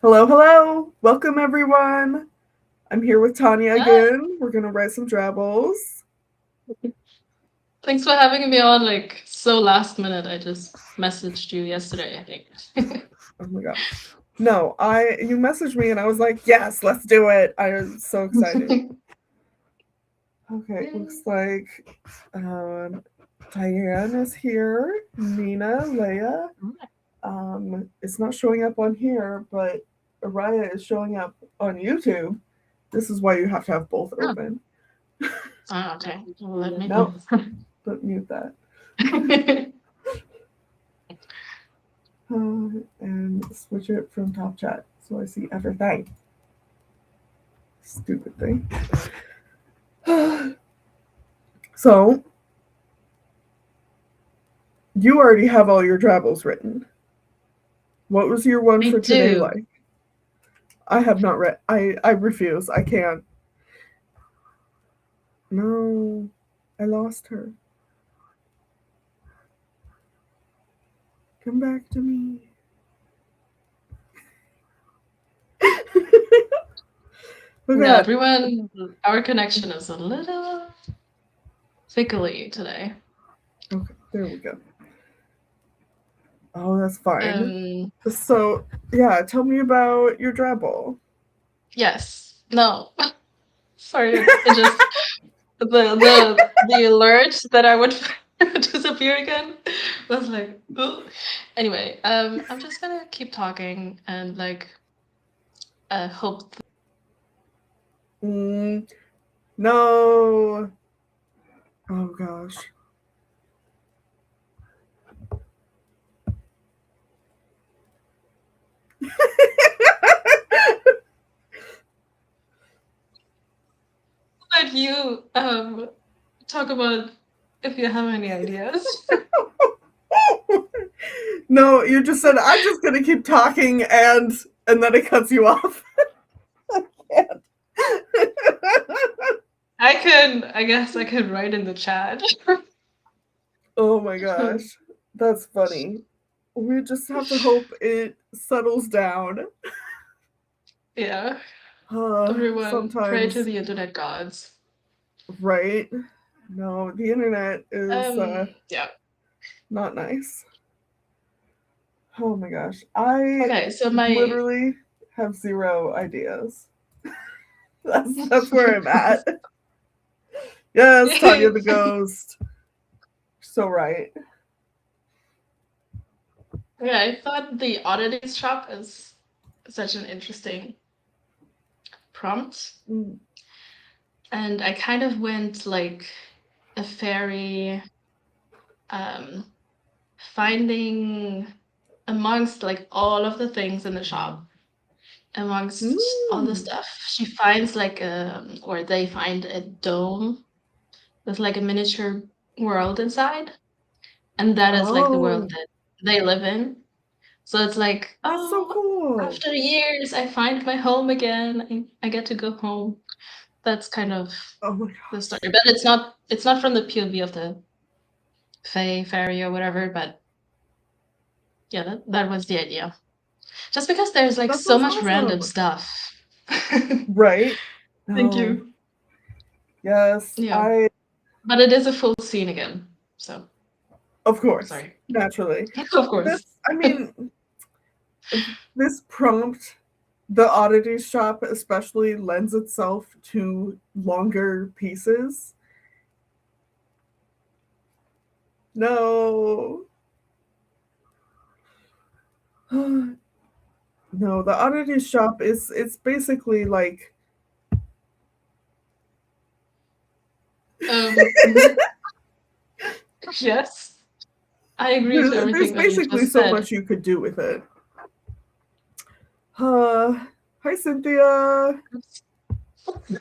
Hello, hello. Welcome, everyone. I'm here with Tanya Hi. again. We're going to write some drabbles. Thanks for having me on like so last minute. I just messaged you yesterday, I think. Oh my gosh. No, you messaged me and I was like, yes, let's do it. I was so excited. Okay, looks like Diane is here. Nina, Leia. It's not showing up on here, but Araya is showing up on YouTube. This is why you have to have both Oh, open. okay. Well, let me No, don't mute that. And switch it from top chat so I see everything. Stupid thing. So, you already have all your drabbles written. What was your one I for today do. like? I have not read. I refuse. I can't. No, I lost her. Come back to me. No, Okay. everyone, our connection is a little fickly today. Okay, there we go. Oh, that's fine. Um, So, yeah, tell me about your drabble. yes. No. Sorry, it just the alert that I would disappear again was like, oh. Anyway, I'm just gonna keep talking and like hope. Mm, no. Oh gosh. Let you talk about if you have any ideas. No, you just said I'm just gonna keep talking and then it cuts you off. I guess I could write in the chat. Oh my gosh. That's funny. We just have to hope it settles down. Yeah, everyone pray to Sometimes, the internet gods. right? No, the internet is Yeah. not nice. Oh my gosh. I Okay, so my literally have zero ideas. That's where I'm at. Yes, Tanya the Ghost. So right. yeah, I thought the oddities shop is such an interesting prompt, Mm. and I kind of went like a fairy um finding amongst like all of the things in the shop, amongst all the Mm. stuff, she finds like or they find a dome with like a miniature world inside, and that is like the world Oh, that they live in. So it's like, that's so oh, cool. after years, I find my home again. I get to go home. That's kind of Oh my the story, gosh. but it's not from the POV of the fairy or whatever. But yeah, that was the idea. Just because there's like That so sounds much random awesome. stuff. Right? Thank No. you. Yes, Yeah, but it is a full scene again. So of course, sorry. naturally. Of This, course. I mean, this prompt, the oddity shop especially lends itself to longer pieces. No. No, the oddity shop is it's basically like Mhm. Yes, I agree to there's everything that you basically just so said. much you could do with it. Uh, Hi Cynthia,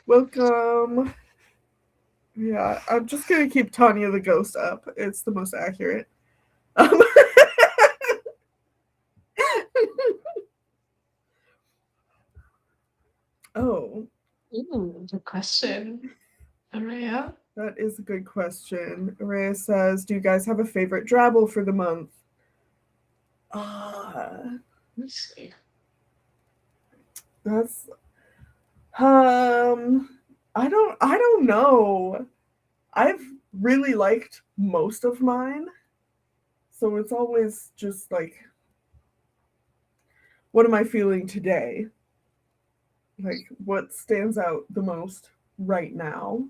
welcome. Yeah, I'm just gonna keep Tanya the Ghost up. It's the most accurate. Um, oh, Good question, Araya. that is a good question. Araya says, "Do you guys have a favorite drabble for the month?" Ah, Let's see. That's I don't know. I've really liked most of mine. So it's always just like, what am I feeling today? Like, what stands out the most right now?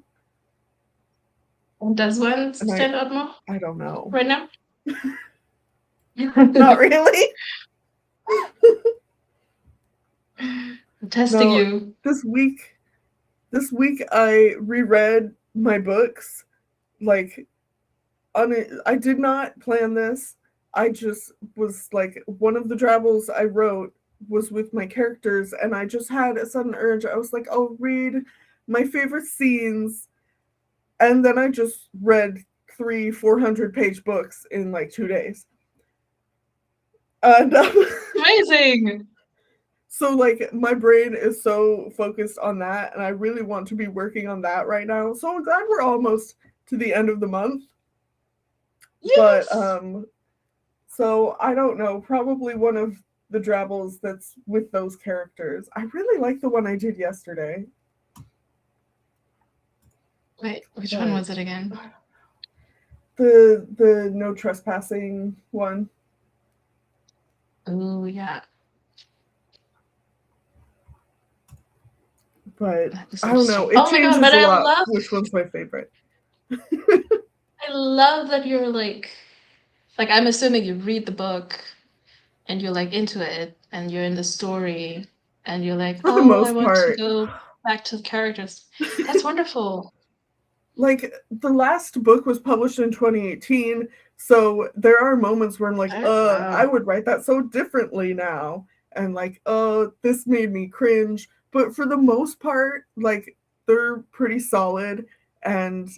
Does one And stand out more I don't know. right now? Not really. I'm testing No, you. this week I reread my books. Like, I did not plan this. I just was like, one of the drabbles I wrote was with my characters, and I just had a sudden urge. I was like, I'll read my favorite scenes, and then I just read 300-400 page books in like 2 days. And Amazing. so like my brain is so focused on that, and I really want to be working on that right now. So I'm glad we're almost to the end of the month. Yes. But so I don't know, probably one of the drabbles that's with those characters. I really like the one I did yesterday. Wait, which one was it again? The no trespassing one. Oh yeah. But I don't know. It oh my god, changes but a I lot love which one's my favorite. that you're like I'm assuming you read the book and you're like into it and you're in the story and you're like, For the oh, I most want to part. go back to the characters. That's wonderful. Like, the last book was published in 2018, so there are moments where I'm like, Oh, I wow. would write that so differently now. And like, this made me cringe. But for the most part, like, they're pretty solid, and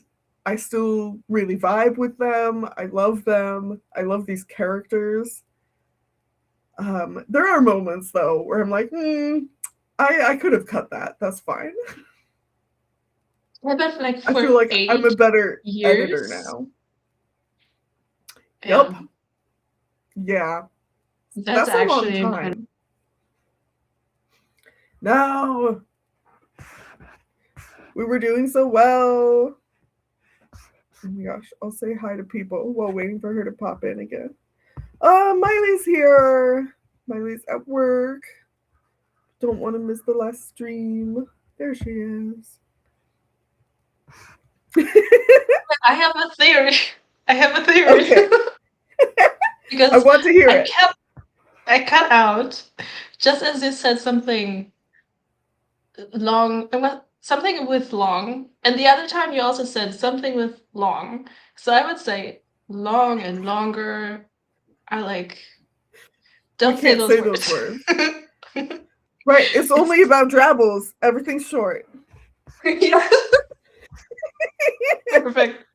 I still really vibe with them. I love them. I love these characters. There are moments though where I'm like, I could have cut that. That's fine. I bet like I for feel like I'm a 8 better editor years. now. Yeah. Yep. Yeah. That's That's a long actually incredible. time. No. We were doing so well. Oh my gosh. I'll say hi to people while waiting for her to pop in again. Miley's here. Miley's at work. Don't want to miss the last stream. There she is. I have a theory. I have a theory. Okay. Because I want to hear it. I cut out just as you said something long, something with long, and the other time you also said something with long. So I would say long and longer are like, don't say can't those say words. those words. Right. It's only about drabbles. Everything's short. Yeah. Perfect.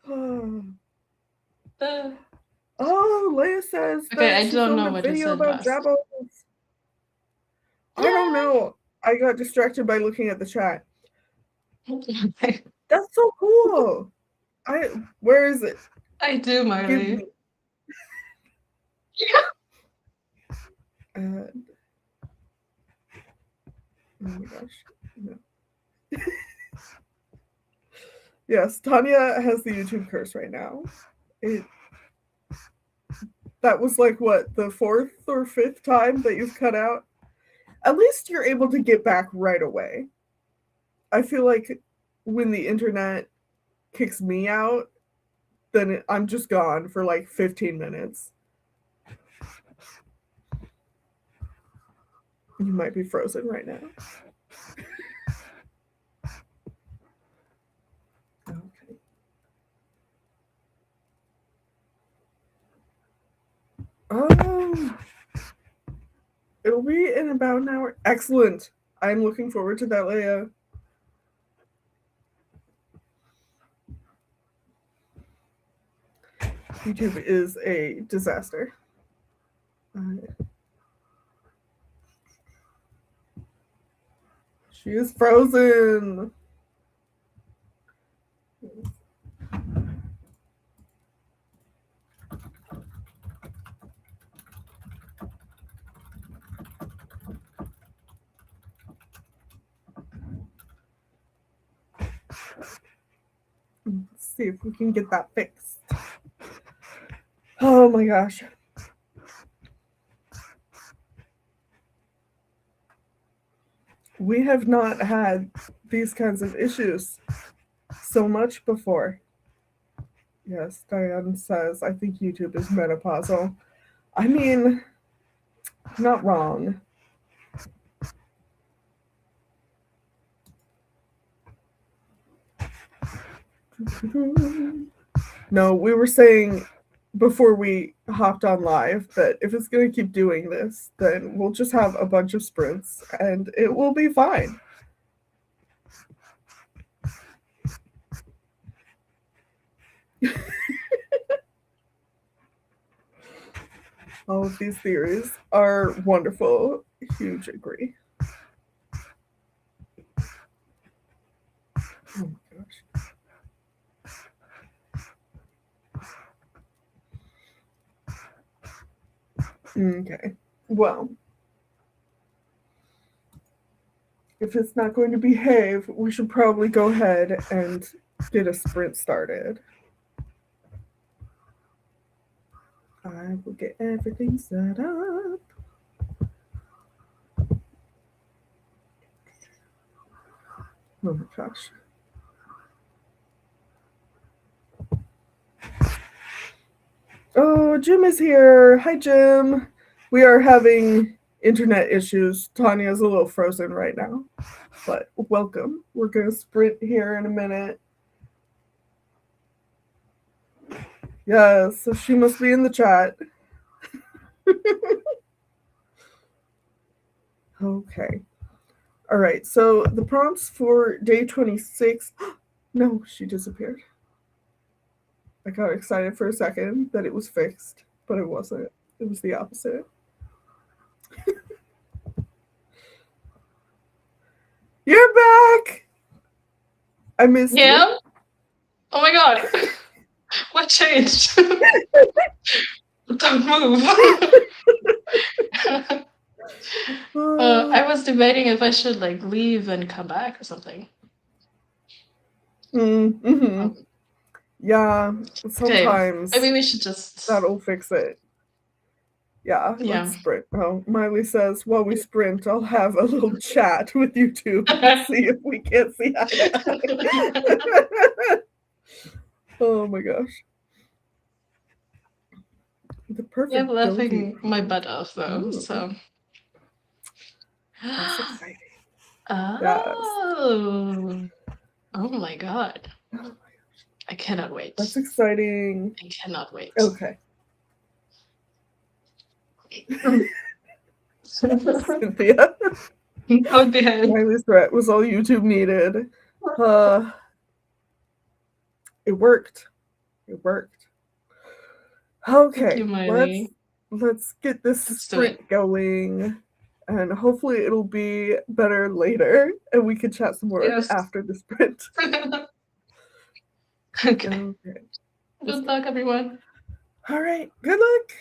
Oh, Leia says Okay, that I she don't filmed know a what you video said about last. drabbles. I don't know. I got distracted by looking at the chat. That's so cool. Where is it? I do, Miley. Give me. Oh my gosh. No. Yes, Tanya has the YouTube curse right now. That was like what, the 4th or 5th time that you've cut out? At least you're able to get back right away. I feel like when the internet kicks me out, then I'm just gone for like 15 minutes. You might be frozen right now. Okay. It'll be in about an hour. Excellent. I'm looking forward to that, Leia. YouTube is a disaster. She is frozen. see if we can get that fixed. Oh my gosh. We have not had these kinds of issues so much before. Yes, Diane says, I think YouTube is menopausal. I mean, not wrong. No, we were saying before we hopped on live that if it's going to keep doing this, then we'll just have a bunch of sprints and it will be fine. All of these theories are wonderful. Huge agree. Oh my gosh. Okay. Well, if it's not going to behave, we should probably go ahead and get a sprint started. I will get everything set up. Oh my gosh. Oh, Jim is here. Hi, Jim. We are having internet issues. Tanya's a little frozen right now, but welcome. We're going to sprint here in a minute. Yes, so she must be in the chat. Okay. All right, so the prompts for day 26. No, she disappeared. I got excited for a second that it was fixed, but it wasn't. It was the opposite. You're back! I missed you. Yeah? Oh my god. What changed? Don't move. I was debating if I should like leave and come back or something. Mm-hmm. Yeah, sometimes maybe we should just. that'll fix it. Yeah, let's sprint. Oh, Miley says, while we sprint, I'll have a little chat with YouTube and see if we can't see eye to eye. Oh my gosh. The perfect laughing my butt off though. Ooh. So that's exciting. Oh. Yes. Oh my god. Oh my gosh. I cannot wait. That's exciting. I cannot wait. Okay. Cynthia. Out behind. Miley's threat was all YouTube needed. It worked. It worked. Okay, let's get this sprint going, and hopefully it'll be better later, and we can chat some more after the sprint. Okay. Good luck, everyone. All right. Good luck.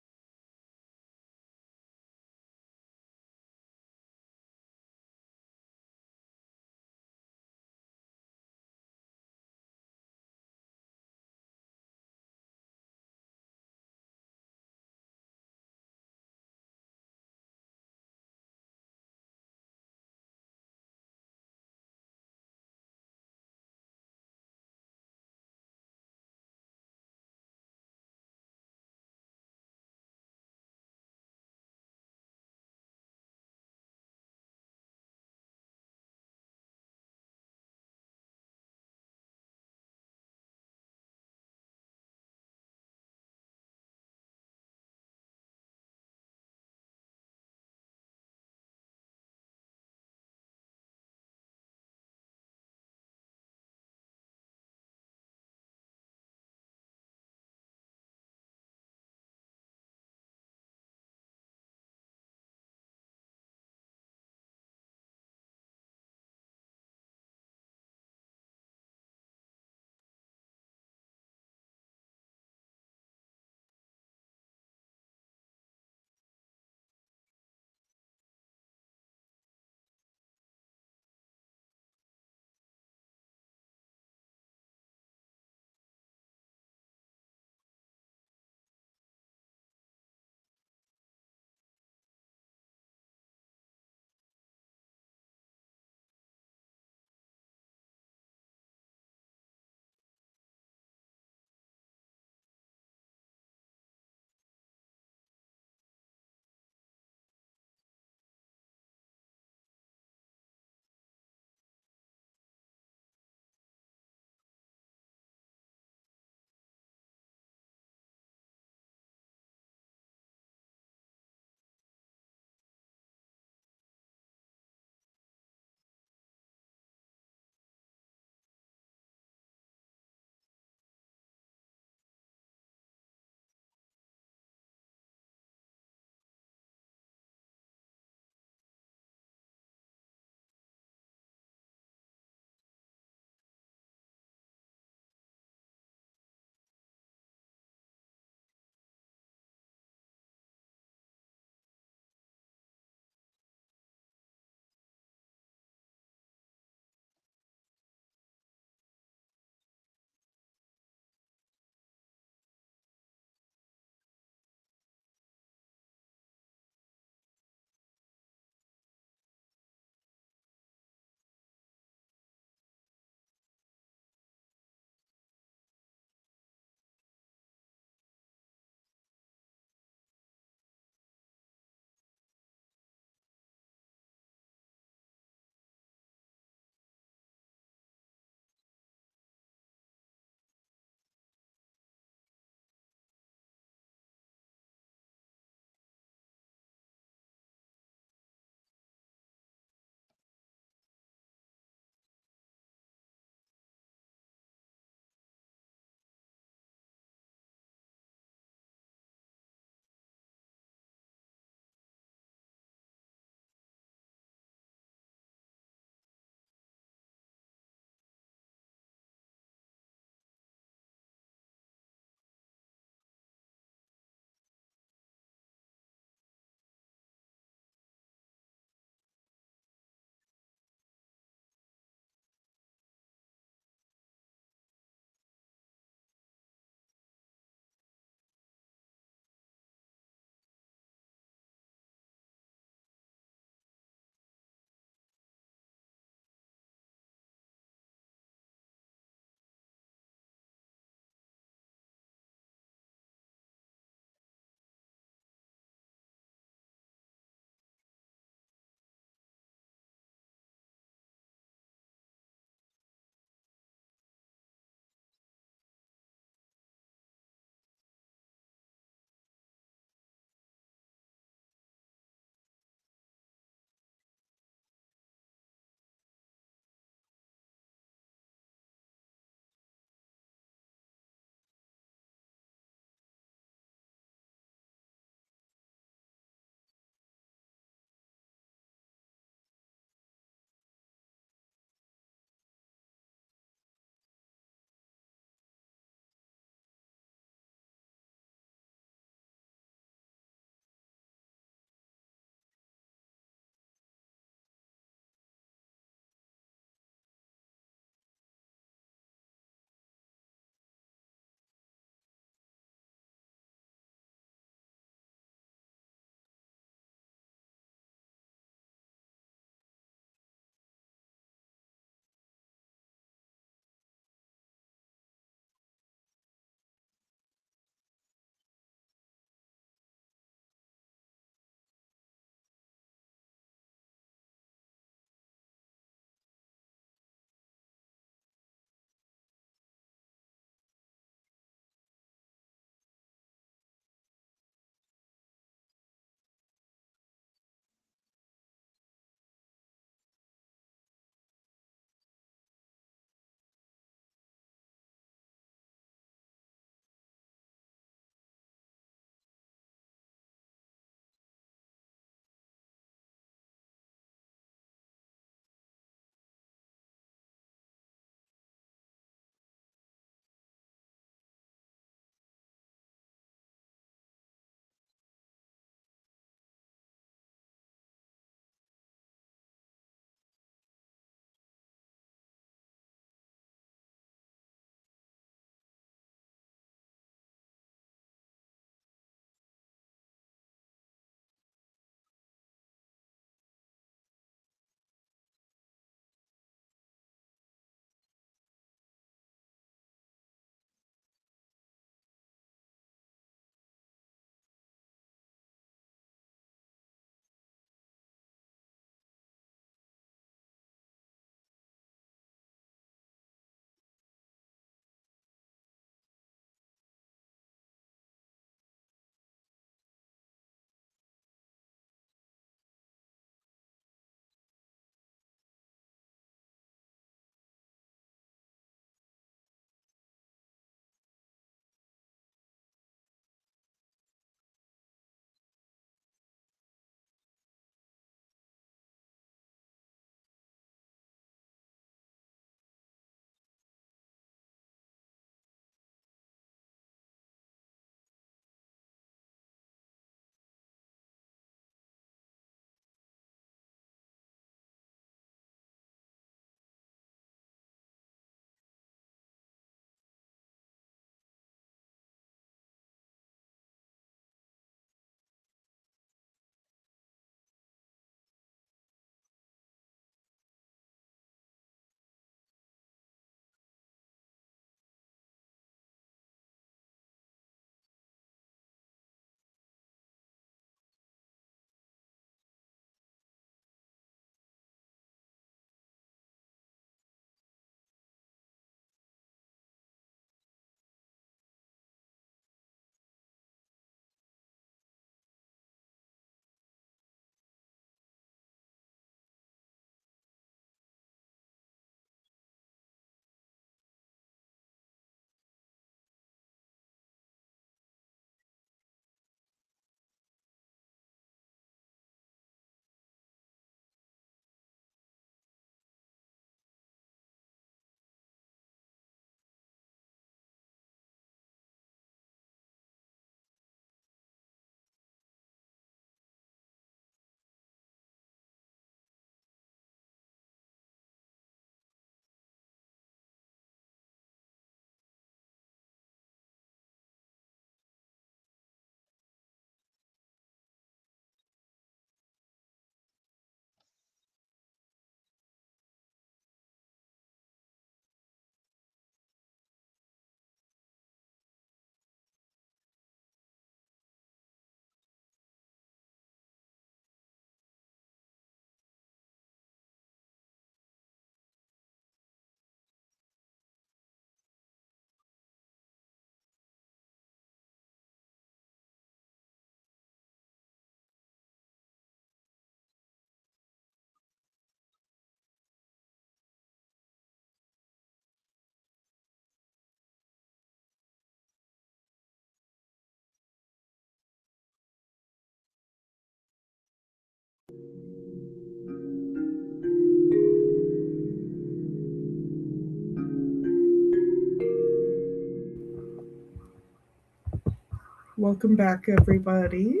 Welcome back, everybody.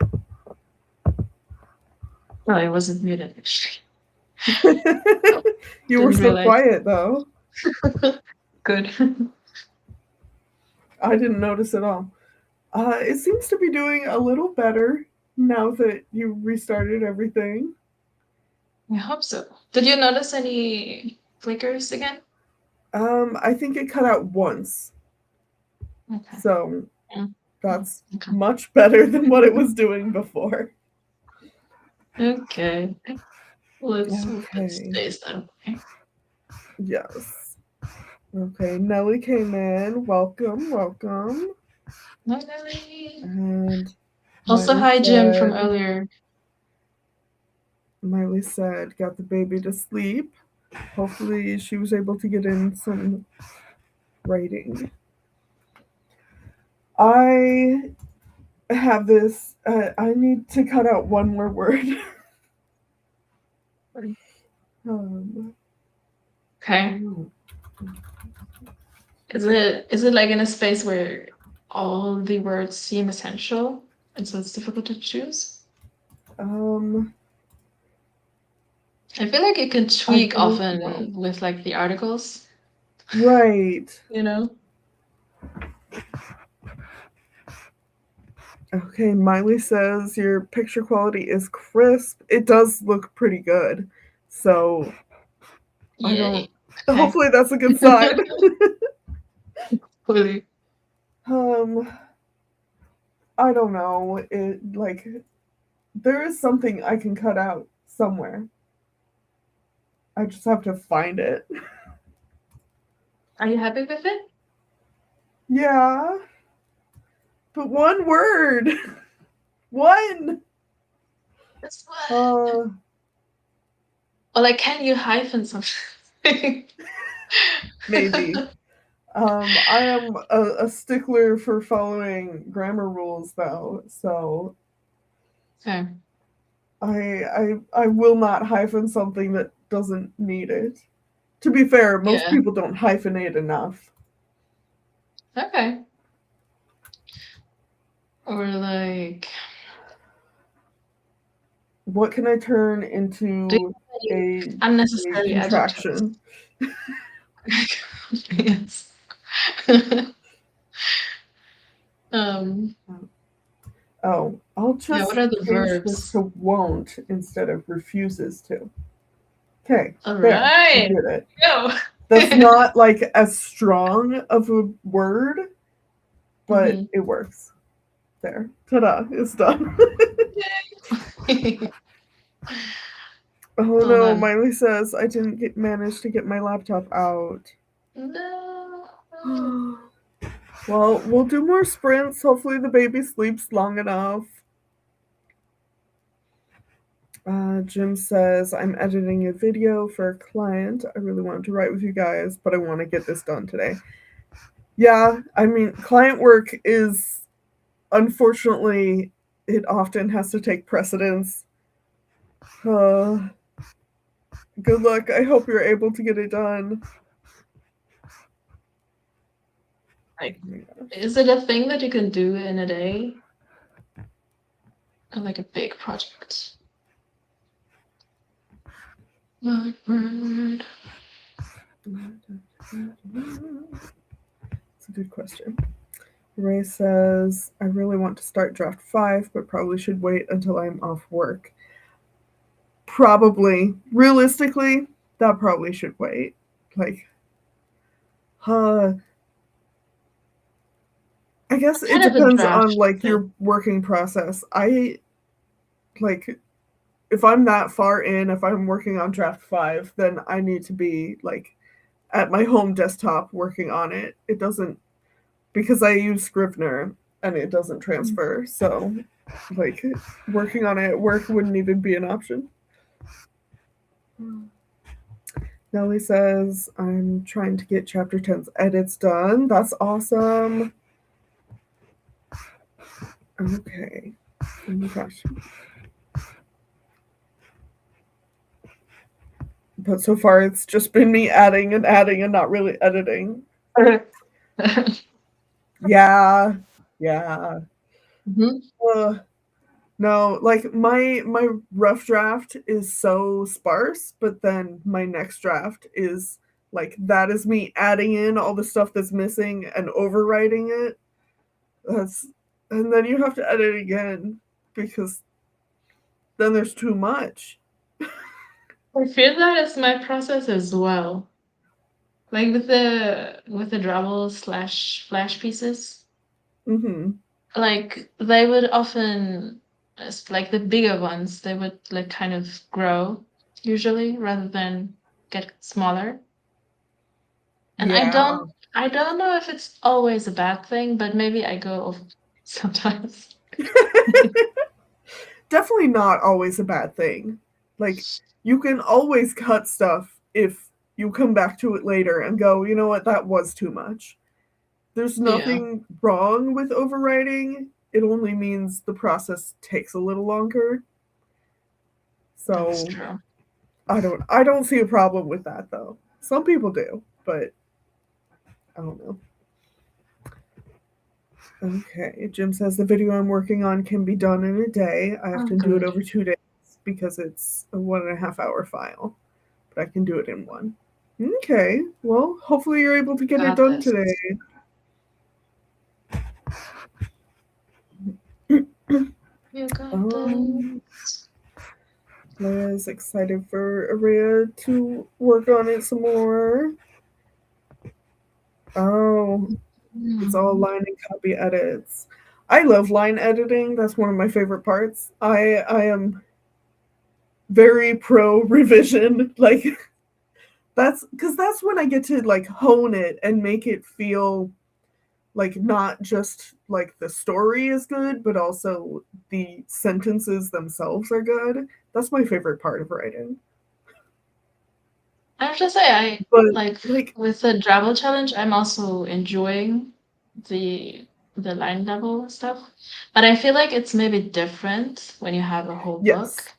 Oh, I wasn't muted. You were Didn't so realize. quiet, though. Good. I didn't notice at all. It seems to be doing a little better now that you restarted everything. I hope so. Did you notice any flickers again? I think it cut out once. Okay. So Mm. that's Okay. much better than what it was doing before. Okay. Let's hope it Okay. stays that way. Yes. Okay, Nellie came in. Welcome, welcome. Hi, Nelly. And Also, Miley hi, Jim from said- earlier. Miley said, got the baby to sleep. Hopefully, she was able to get in some writing. I have this. I need to cut out one more word. Okay. Is it like in a space where all the words seem essential, and so it's difficult to choose? I feel like you can tweak often with like the articles. Right. You know? Okay, Miley says your picture quality is crisp. It does look pretty good. So I don't. Yay. Hopefully that's a good sign. Really. I don't know. It like there is something I can cut out somewhere. I just have to find it. Are you happy with it? Yeah. But one word. One. That's what. Or like, can you hyphen something? Maybe. I am a stickler for following grammar rules, though. So Okay. I will not hyphen something that doesn't need it. To be fair, most people don't hyphenate enough. Okay. Or like, what can I turn into a unnecessary contraction? Yes. Oh, I'll just what are the change verbs? this to won't instead of refuses to. Okay, All there, right. I did it. Go. That's not like as strong of a word, but it works. There, ta-da, it's done. Oh no, Miley says I didn't manage to get my laptop out. No. Well, we'll do more sprints. Hopefully the baby sleeps long enough. Jim says, I'm editing a video for a client. I really wanted to write with you guys, but I want to get this done today. Yeah, I mean, client work is, unfortunately, it often has to take precedence. Good luck. I hope you're able to get it done. Is it a thing that you can do in a day? Or like a big project? What word? It's a good question. Ray says, I really want to start draft 5, but probably should wait until I'm off work. Probably. Realistically, that probably should wait. Like, I guess it depends on like your working process. I like if I'm that far in, if I'm working on draft 5, then I need to be like at my home desktop working on it. It doesn't, because I use Scrivener and it doesn't transfer. So like working on it at work wouldn't even be an option. Nellie says, I'm trying to get chapter 10's edits done. That's awesome. Okay. Oh my gosh. But so far it's just been me adding and not really editing. Yeah. Yeah. Hmm. Uh, no, like my rough draft is so sparse, but then my next draft is like that is me adding in all the stuff that's missing and overwriting it. That's and then you have to edit again because then there's too much. I feel that is my process as well. Like with the drabble slash flash pieces, Mm-hmm. like they would often, like the bigger ones, they would like kind of grow usually rather than get smaller. And I Yeah. don't I don't know if it's always a bad thing, but maybe I go over sometimes. Definitely not always a bad thing. Like you can always cut stuff if you come back to it later and go, you know what, that was too much. There's Yeah, nothing wrong with overwriting. It only means the process takes a little longer. that's So true. I don't see a problem with that though. Some people do, but I don't know. Okay, Jim says the video I'm working on can be done in a day. I have Oh, to do it good. over 2 days because it's a 1.5 hour file, but I can do it in one. Okay, well, hopefully you're able to get it Got done this. today. You got um, this. Leia's excited for Aria to work on it some more. Oh, it's all Hmm. line and copy edits. I love line editing. That's one of my favorite parts. I am very pro revision. Like that's because that's when I get to like hone it and make it feel like not just like the story is good, but also the sentences themselves are good. That's my favorite part of writing. I have to say, I But like like, with the Drabble challenge, I'm also enjoying the the line level stuff. But I feel like it's maybe different when you have a whole book, yes.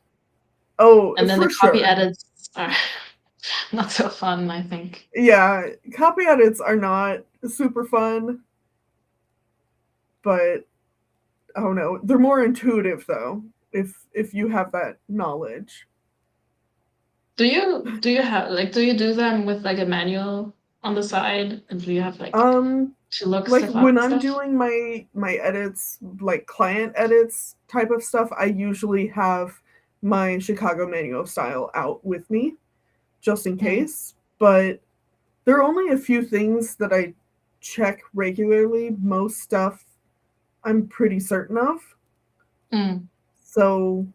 Oh, and then the for copy sure. edits are not so fun, I think. Yeah, copy edits are not super fun, but I don't know. They're more intuitive though, if you have that knowledge. Do you have like do you do them with like a manual on the side, and do you have like Um to look like stuff up when and I'm stuff? doing my edits, like client edits type of stuff, I usually have my Chicago manual style out with me just in Mm. case, but there are only a few things that I check regularly. Most stuff I'm pretty certain of. Mm. So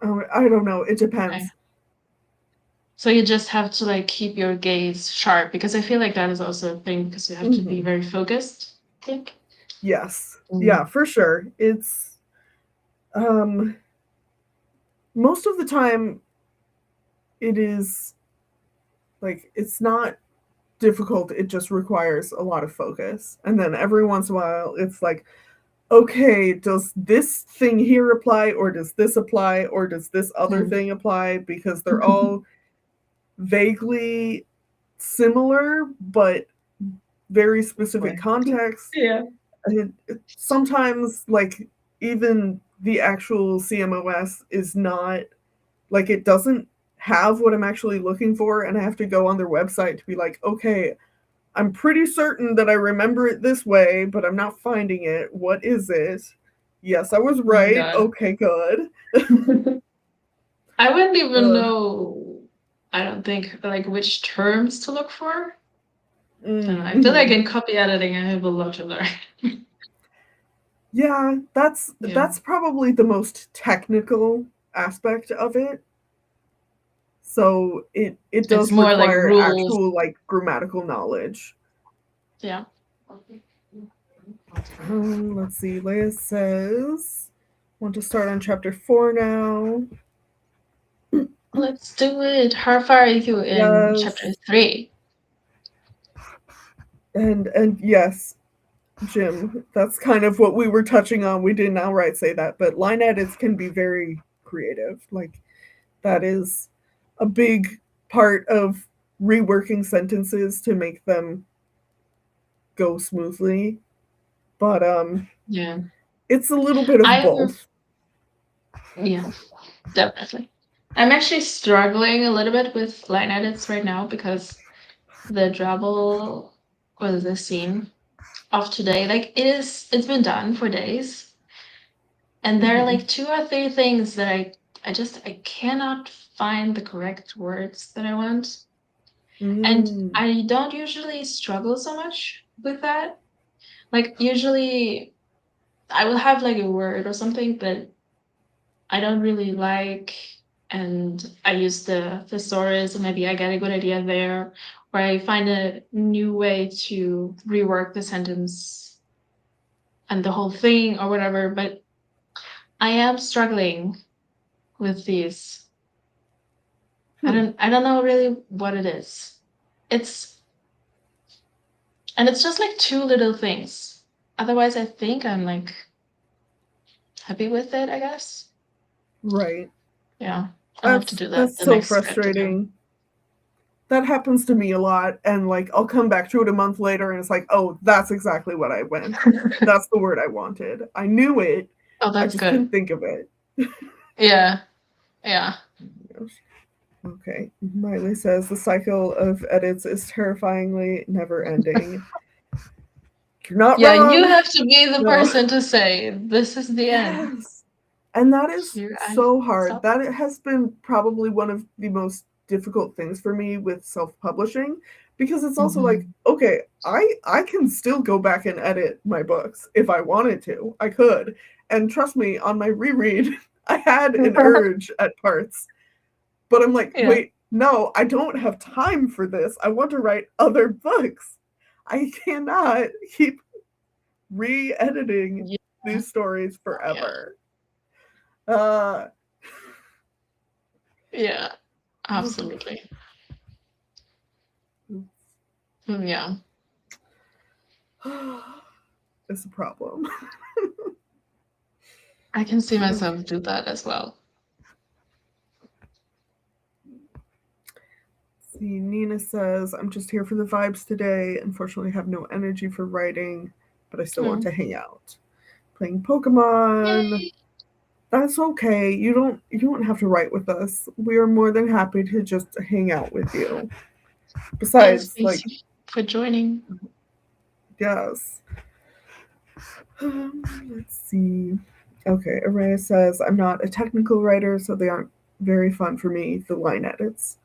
I don't know. It Okay. depends. So you just have to like keep your gaze sharp because I feel like that is also a thing because you have to be Hmm. very focused, I think. Yes. Mm. Yeah, for sure. It's um most of the time it is like it's not difficult. It just requires a lot of focus. And then every once in a while it's like, okay, does this thing here apply or does this apply or does this other Mm. thing apply because they're all vaguely similar but very specific Boy. context. Yeah. Sometimes like even the actual CMOS is not like it doesn't have what I'm actually looking for and I have to go on their website to be like, okay, I'm pretty certain that I remember it this way, but I'm not finding it. What is it? Yes, I was Oh my right. God. Okay, good. I wouldn't even Uh, know, I don't think, like which terms to look for. I feel like mm-hmm. in copy editing, I have a lot to learn. Yeah, that's Yeah. that's probably the most technical aspect of it. So it It's does more like require rules. actual like grammatical knowledge. Yeah. Let's see. Leia says, "Want to start on chapter 4 now?" Let's do it. How far are you in chapter Yes, 3? and yes, Jim. That's kind of what we were touching on. We didn't outright say that, but line edits can be very creative. Like that is a big part of reworking sentences to make them go smoothly. But Yeah. it's a little bit of both. Yeah, definitely. I'm actually struggling a little bit with line edits right now because the drabble or the scene of today, like it's been done for days, and there are like 2 or 3 things that I cannot find the correct words that I want. And I don't usually struggle so much with that. Like usually I will have like a word or something that I don't really like, and I use the thesaurus, and maybe I get a good idea there, or I find a new way to rework the sentence and the whole thing or whatever. But I am struggling with these. I don't know really what it is. It's just like 2 little things. Otherwise, I think I'm like happy with it, I guess. Right. Yeah. I'll have to do that That's the so next script again. frustrating. That happens to me a lot, and like I'll come back to it a month later and it's like, oh, that's exactly what I went. That's the word I wanted. I knew it. Oh, I that's just good. couldn't think of it. Yeah. Yeah. Okay. Miley says the cycle of edits is terrifyingly never ending. You're not wrong. You have to be the person to say this is the end. Yes. And that is Here, so hard. stop. That has been probably one of the most difficult things for me with self-publishing, because it's also like, okay, I can still go back and edit my books if I wanted to. I could. And trust me, on my reread, I had an urge at parts. But I'm like, wait, no, I don't have time for this. I want to write other books. I cannot keep re-editing these stories forever. Yeah, absolutely. Yeah. It's a problem. I can see myself do that as well. See, Nina says, I'm just here for the vibes today. Unfortunately, I have no energy for writing, but I still want to hang out. Playing Pokemon. Yay. That's okay. You don't have to write with us. We are more than happy to just hang out with you. Besides, yes, like for joining. Yes. Let's see. Okay, Araya says, I'm not a technical writer, so they aren't very fun for me, the line edits.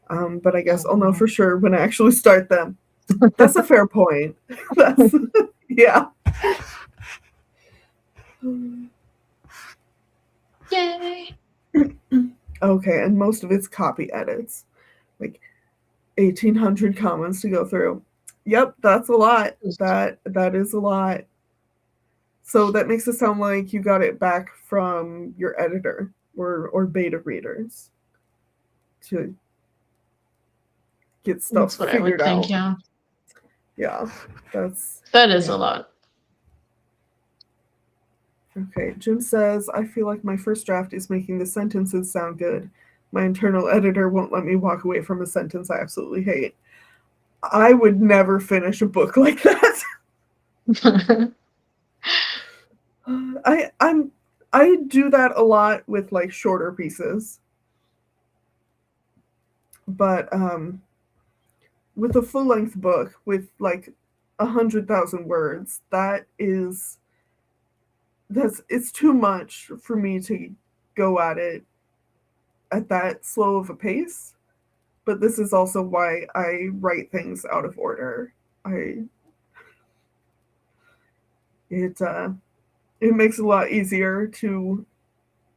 But I guess I'll know for sure when I actually start them. That's a fair point. That's yeah. Yay. Okay, and most of it's copy edits. Like 1,800 comments to go through. Yep, that's a lot. That is a lot. So that makes it sound like you got it back from your editor or beta readers to get stuff that's what figured I would out. Think, yeah, that is a lot. Okay, Jim says, I feel like my first draft is making the sentences sound good. My internal editor won't let me walk away from a sentence I absolutely hate. I would never finish a book like that. I do that a lot with like shorter pieces. But with a full-length book with like 100,000 words, it's too much for me to go at it at that slow of a pace. But this is also why I write things out of order. It makes it a lot easier to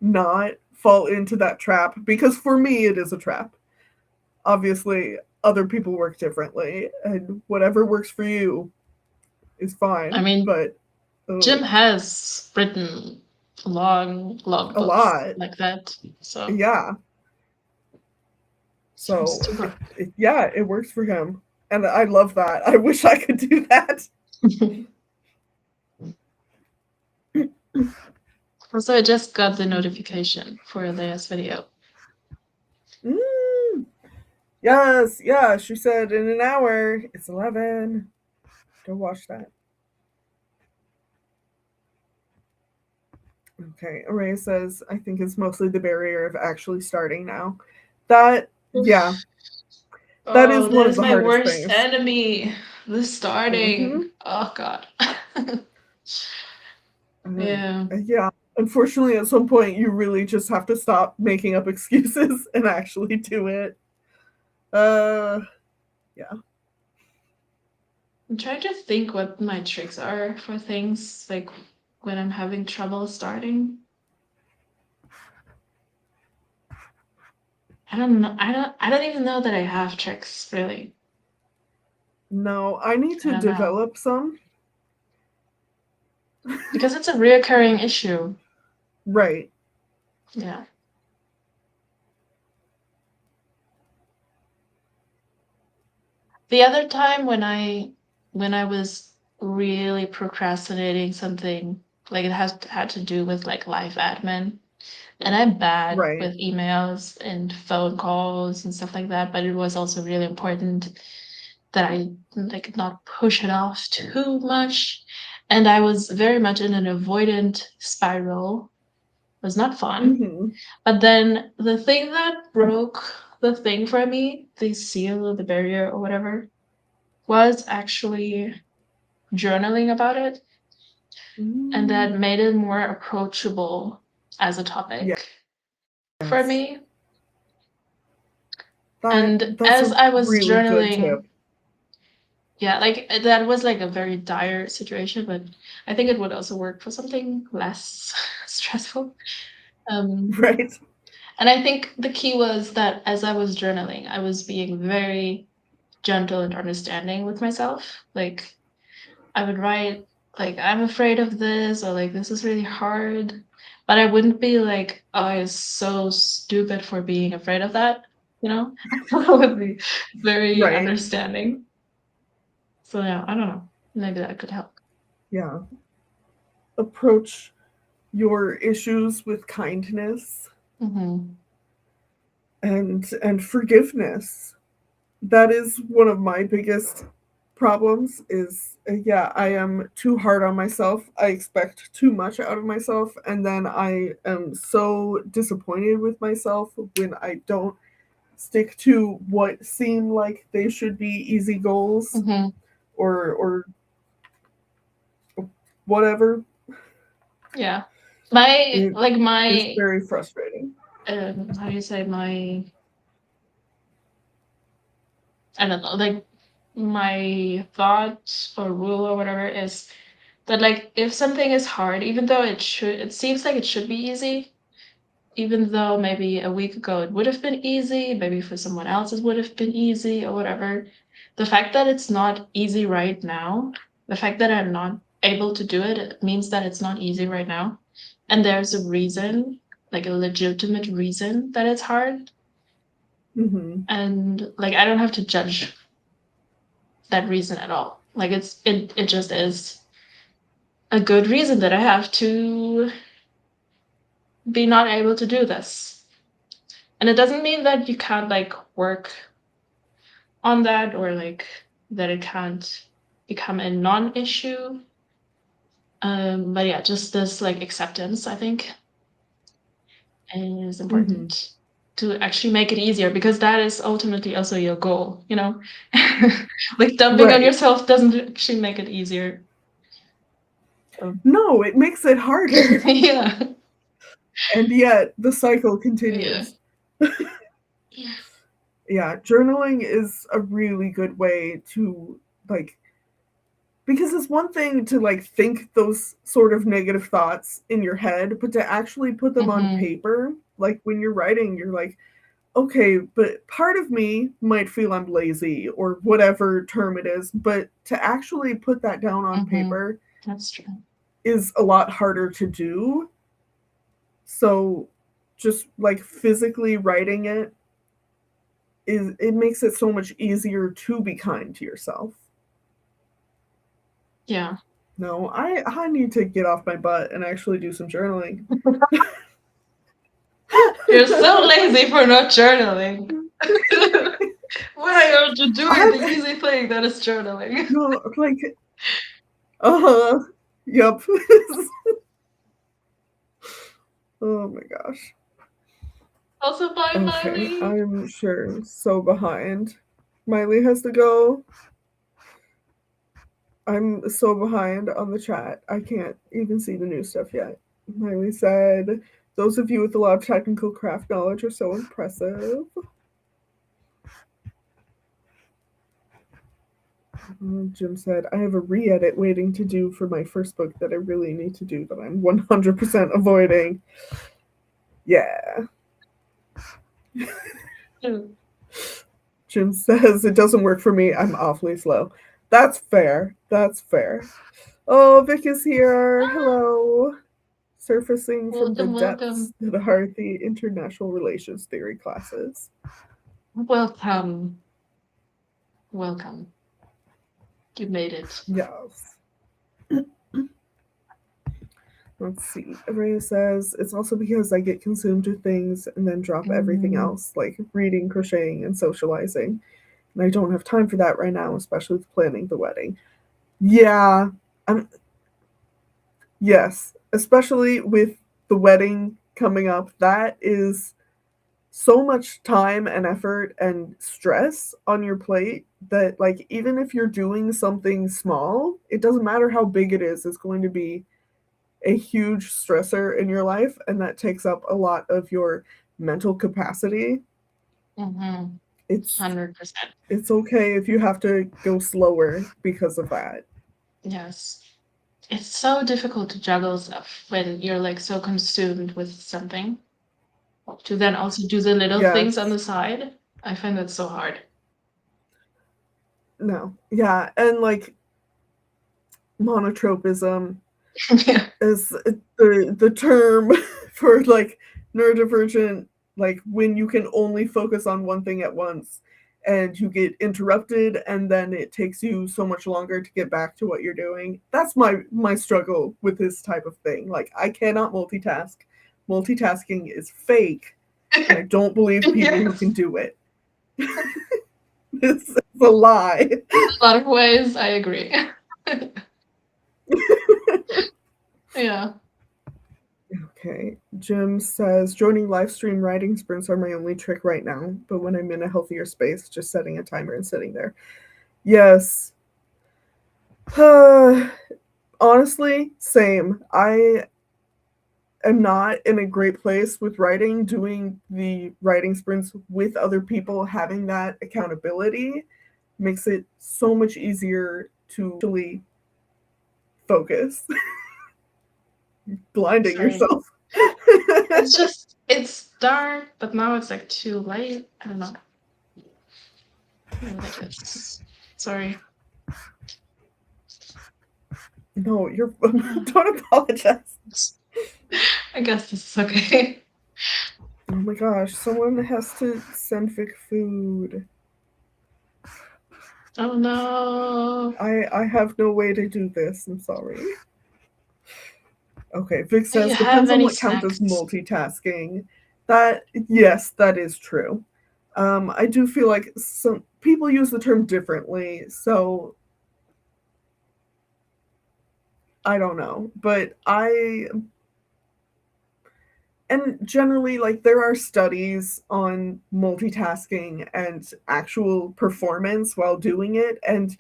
not fall into that trap, because for me it is a trap. Obviously, other people work differently, and whatever works for you is fine. I mean, but Jim has written long books a lot like that. So yeah. So it works for him, and I love that. I wish I could do that. Also, I just got the notification for this video. Yes, yeah. She said in an hour. It's 11. Go watch that. Okay, Array says, I think it's mostly the barrier of actually starting now. That, yeah, that Oh, is that one of is the my hardest worst things. enemy. The Hmm. starting. Oh God. Yeah. Yeah, unfortunately, at some point, you really just have to stop making up excuses and actually do it. Uh, yeah. I'm trying to think what my tricks are for things like when I'm having trouble starting. I don't know. I don't even know that I have tricks, really. No, I need I to don't know. develop some. Because it's a reoccurring issue. Right. Yeah. The other time when I was really procrastinating something, like it had to do with like life admin. And I'm bad Right. with emails and phone calls and stuff like that, but it was also really important that I like not push it off too much. And I was very much in an avoidant spiral. It was not fun. Hmm. But then the thing that broke the thing for me, the seal, the barrier, or whatever, was actually journaling about it. And that Mm. made it more approachable as a Yes. topic for me. And That's as a I was really good tip. journaling, yeah, like that was like a very dire situation, but I think it would also work for something less stressful. Um, Right. and I think the key was that as I was journaling, I was being very gentle and understanding with myself. Like I would write like I'm afraid of this or like this is really hard, but I wouldn't be like, oh, I'm so stupid for being afraid of that, you know? I would be very Right. understanding. So yeah, I don't know. Maybe that could help. Yeah. Approach your issues with kindness Mm-hmm. and forgiveness. That is one of my biggest problems is yeah, I am too hard on myself. I expect too much out of myself, and then I am so disappointed with myself when I don't stick to what seem like they should be easy goals Mm-hmm. or whatever. Yeah. My It like is my very frustrating. how do you say my I don't know, like my thought or rule or whatever is that like if something is hard, even though it seems like it should be easy, even though maybe a week ago it would have been easy, maybe for someone else it would have been easy or whatever. The fact that it's not easy right now, the fact that I'm not able to do it, it means that it's not easy right now. And there's a reason, like a legitimate reason that it's hard. Hmm. And like I don't have to judge that reason at all. Like it just is a good reason that I have to be not able to do this. And it doesn't mean that you can't like work on that or like that it can't become a non-issue. But yeah, just this like acceptance, I think, is Hmm. important to actually make it easier because that is ultimately also your goal, you know? Like dumping on Right. yourself doesn't actually make it easier. So, No, it makes it harder. yeah. And yet the cycle Yeah. continues. Yeah, journaling is a really good way to like because it's one thing to like think those sort of negative thoughts in your head, but to actually put them on Mm-hmm. paper, like when you're writing, you're like, okay, but part of me might feel I'm lazy or whatever term it is, but to actually put that down on Mm-hmm. paper That's true. is a lot harder to do. So just like physically writing it is it makes it so much easier to be kind to yourself. Yeah. No, I need to get off my butt and actually do some journaling. You're so lazy for not journaling. Why aren't you doing the I easy thing that is journaling? no like yep. Oh my gosh. Also, bye, Okay, Miley. I'm sure so behind. Miley has to go. I'm so behind on the chat. I can't even see the new stuff yet. Miley said, those of you with a lot of technical craft knowledge are so impressive. Jim said, I have a re-edit waiting to do for my first book that I really need to do that I'm 100% avoiding. Yeah. Jim says, it doesn't work for me. I'm awfully slow. That's fair. That's fair. Oh, Vic is here. Hello. Surfacing from the Welcome, depths welcome. that are the international relations theory classes. Welcome. Welcome. You made it. Yes. Let's see. Araya says, it's also because I get consumed with things and then drop everything else, like reading, crocheting, and socializing. And I don't have time for that right now, especially with planning the wedding. Yeah. Yes. Especially with the wedding coming up. That is so much time and effort and stress on your plate that, like, even if you're doing something small, it doesn't matter how big it is, it's going to be a huge stressor in your life, and that takes up a lot of your mental capacity. Mm-hmm. It's 100%. it's okay if you have to go slower because of that. Yes. It's so difficult to juggle stuff when you're like so consumed with something to then also do the little things on Yes. the side. I find that so hard. No. Yeah, and like monotropism Yeah. is the term for like neurodivergent, like when you can only focus on one thing at once and you get interrupted and then it takes you so much longer to get back to what you're doing. That's my struggle with this type of thing. Like I cannot multitask. Multitasking is fake and I don't believe people who can Yes. do it. It's a lie. In a lot of ways, I agree. Yeah. Okay. Jim says joining live stream writing sprints are my only trick right now, but when I'm in a healthier space, just setting a timer and sitting there. Yes. Honestly, same. I am not in a great place with writing. Doing the writing sprints with other people, having that accountability makes it so much easier to actually focus. Blinding Sorry. yourself. It's just, it's dark, but now it's like too late. I don't know. Maybe like this. Sorry. No, you're don't apologize. I guess this is okay. Oh my gosh, someone has to send Vic food. Oh no. I have no way to do this. I'm sorry. Okay, Vic Do you says have depends on any what counts as snacks? multitasking. That yes, that is true. I do feel like some people use the term differently, so I don't know, but I and generally like there are studies on multitasking and actual performance while doing it, and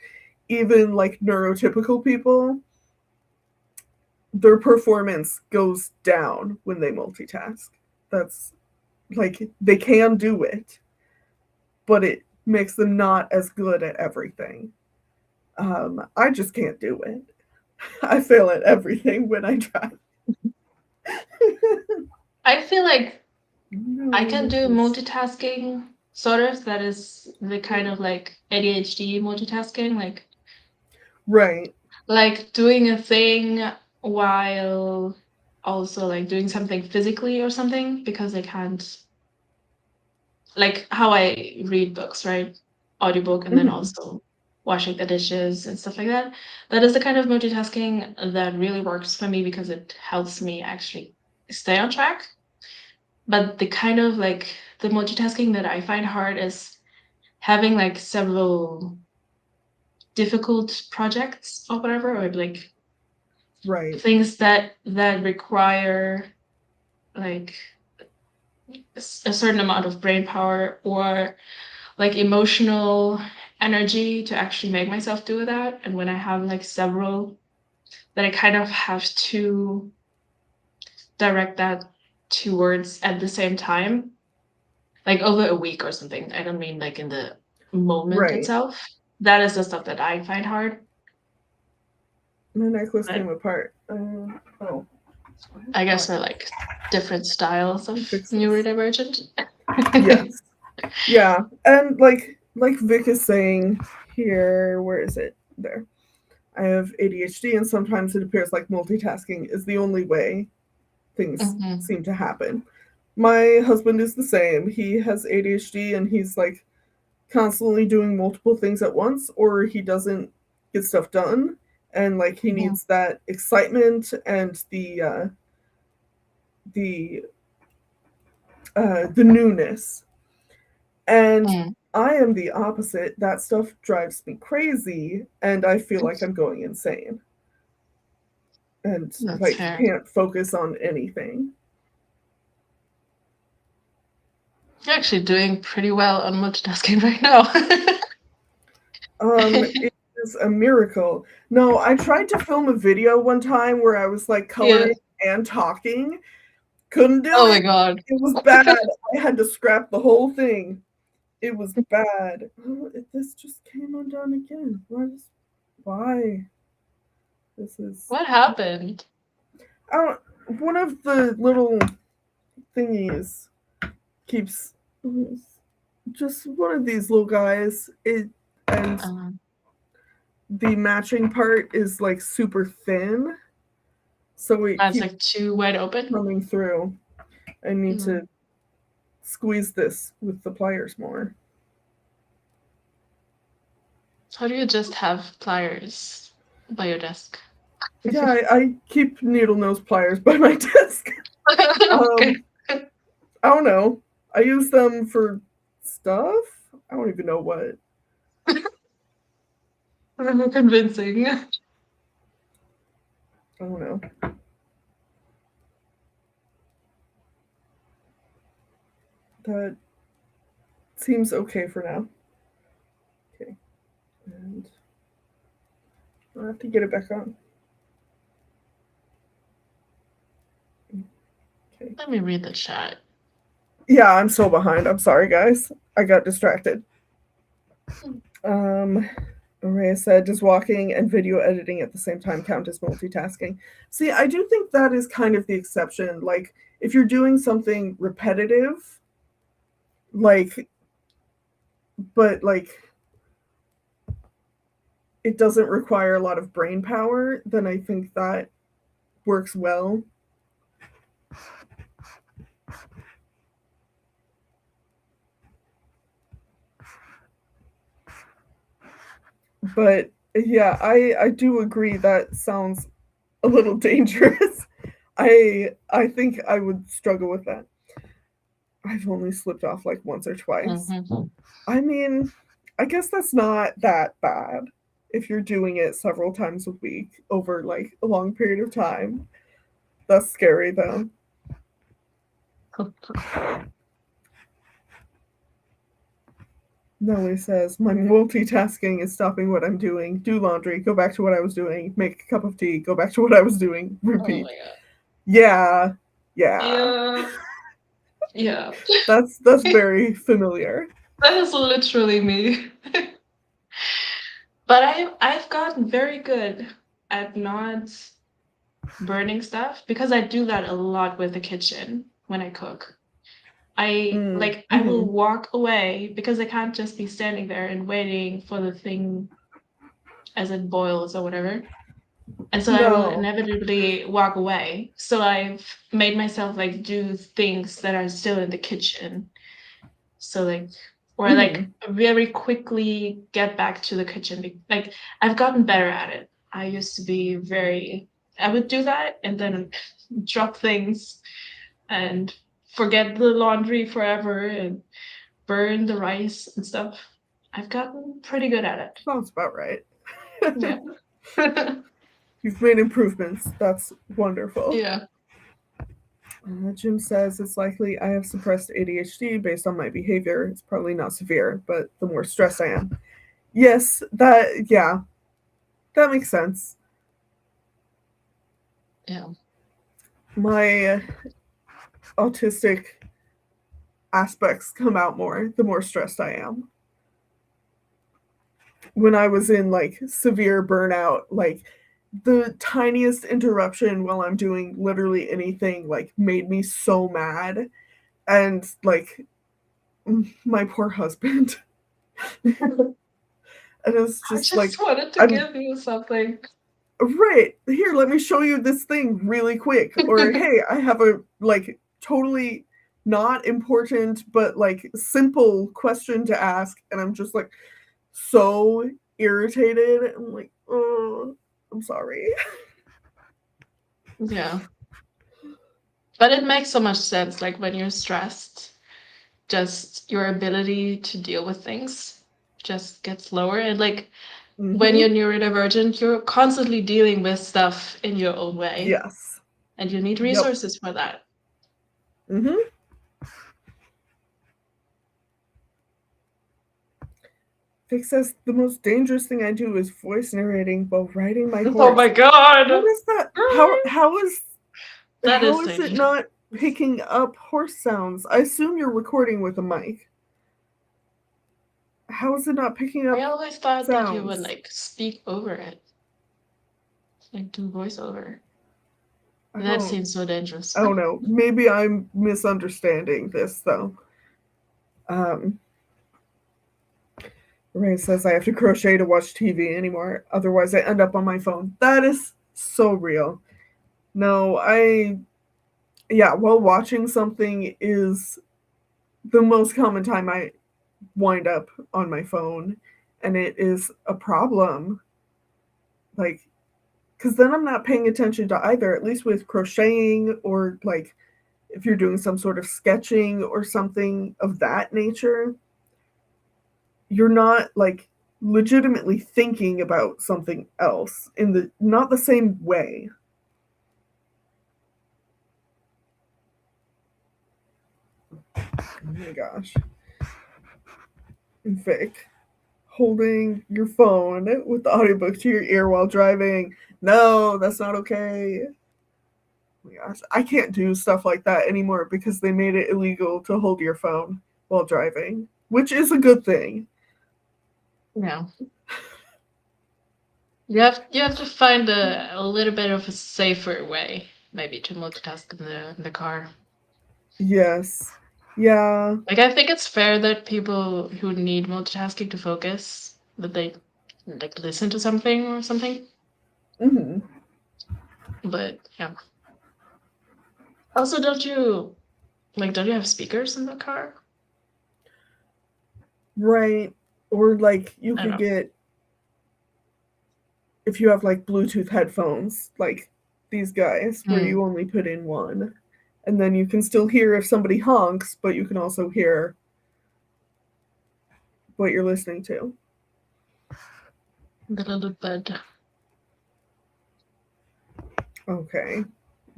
even like neurotypical people, their performance goes down when they multitask. That's like they can do it, but it makes them not as good at everything. I just can't do it. I fail at everything when I try. I feel like I can No, do this multitasking, sort of. That is the kind of like ADHD multitasking, right. like doing a thing while also like doing something physically or something because I can't, like how I read books, right? Audiobook and then Mhm. also washing the dishes and stuff like that. That is the kind of multitasking that really works for me because it helps me actually stay on track. But the kind of like the multitasking that I find hard is having like several difficult projects or whatever, or like Right. things that require like a certain amount of brain power or like emotional energy to actually make myself do that. And when I have like several, that I kind of have to direct that towards at the same time, like over a week or something. I don't mean like in the moment Right. itself. That is the stuff that I find hard. My necklace But came apart. Oh, I guess we're like different styles of fix this. neurodivergent. Yes. Yeah. And like Vic is saying here, where is it? There. I have ADHD, and sometimes it appears like multitasking is the only way things Mhm. seem to happen. My husband is the same. He has ADHD, and he's like constantly doing multiple things at once, or he doesn't get stuff done. And like he Mhm. needs that excitement and the the newness. And Mm. I am the opposite. That stuff drives me crazy, and I feel like I'm going insane and That's like fair. can't focus on anything. You're actually doing pretty well on multitasking right now. It is a miracle. No, I tried to film a video one time where I was like Yeah. coloring and talking. Couldn't do Oh my it. god. It was bad. I had to scrap the whole thing. It was bad. Oh, this just came undone again. Why? This is What happened? I don't, one of the little thingies keeps just one of these little guys. It and Um, the matching part is like super thin, so it that's keeps like too wide open. coming through. I need Mm. to squeeze this with the pliers more. How do you just have pliers by your desk? Yeah, I keep needle nose pliers by my desk. Okay. I don't know. I use them for stuff. I don't even know what. Convincing. I don't know. That seems okay for now. Okay, and I'll have to get it back on. Okay. Let me read the chat. Yeah, I'm so behind. I'm sorry, guys. I got distracted. Araya said, does walking and video editing at the same time count as multitasking? See, I do think that is kind of the exception. Like, if you're doing something repetitive, like, but like, it doesn't require a lot of brain power, then I think that works well. But yeah, I do agree that sounds a little dangerous. I think I would struggle with that. I've only slipped off like once or twice. Mm-hmm. I mean, I guess that's not that bad if you're doing it several times a week over like a long period of time. That's scary though. Nellie says, my multitasking is stopping what I'm doing. Do laundry, go back to what I was doing. Make a cup of tea, go back to what I was doing. Oh Repeat. my god. Yeah. Yeah. Yeah. That's very familiar. That is literally me. But I've gotten very good at not burning stuff because I do that a lot with the kitchen when I cook. I will Mm-hmm. walk away because I can't just be standing there and waiting for the thing as it boils or whatever. And so I will No. inevitably walk away. So I've made myself like do things that are still in the kitchen. So like or like Mm-hmm. very quickly get back to the kitchen. Like I've gotten better at it. I used to be very I would do that and then drop things and forget the laundry forever and burn the rice and stuff. I've gotten pretty good at it. Sounds about right. Yeah. You've made improvements. That's wonderful. Yeah. Jim says it's likely I have suppressed ADHD based on my behavior. It's probably not severe, but the more stressed I am. Yes, that makes sense. Yeah. My autistic aspects come out more the more stressed I am. When I was in like severe burnout, like the tiniest interruption while I'm doing literally anything like made me so mad. And like my poor husband. And it's I just just like wanted to I'm give you something. right here, let me show you this thing really quick. Or hey, I have a like totally not important but like simple question to ask, and I'm just like so irritated. I'm like, oh, I'm sorry. Yeah. But it makes so much sense. Like when you're stressed, just your ability to deal with things just gets lower. And like when Mm-hmm. you're neurodivergent, you're constantly dealing with stuff in your own way. Yes. And you need Yep. resources for that. Mm-hmm. Vic says the most dangerous thing I do is voice narrating while riding my Oh horse. my god! How is that? That How is is it dangerous. not picking up horse sounds? I assume you're recording with a mic. How is it not picking I up always thought that you would sounds? like speak over it, like do voiceover. I That don't. seems so dangerous. I don't know. Maybe I'm misunderstanding this though. Um, Ray says I have to crochet to watch TV anymore. Otherwise, I end up on my phone. That is so real. No, yeah. While watching something is the most common time I wind up on my phone, and it is a problem. Like, because then I'm not paying attention to either. At least with crocheting or like if you're doing some sort of sketching or something of that nature, you're not like legitimately thinking about something else in the not the same way. Oh my gosh. Vic, holding your phone with the audiobook to your ear while driving. No, that's not okay. Oh my gosh. I can't do stuff like that anymore because they made it illegal to hold your phone while driving, which is a good thing. Yeah. You have to find a little bit of a safer way, maybe, to multitask in the car. Yes. Yeah. Like I think it's fair that people who need multitasking to focus that they like listen to something or something. Hmm. But yeah. Also, don't you have speakers in the car? Right. Or like you I don't could know. get if you have like Bluetooth headphones, like these guys, where Hmm. you only put in one. And then you can still hear if somebody honks, but you can also hear what you're listening to. The little bud. Okay.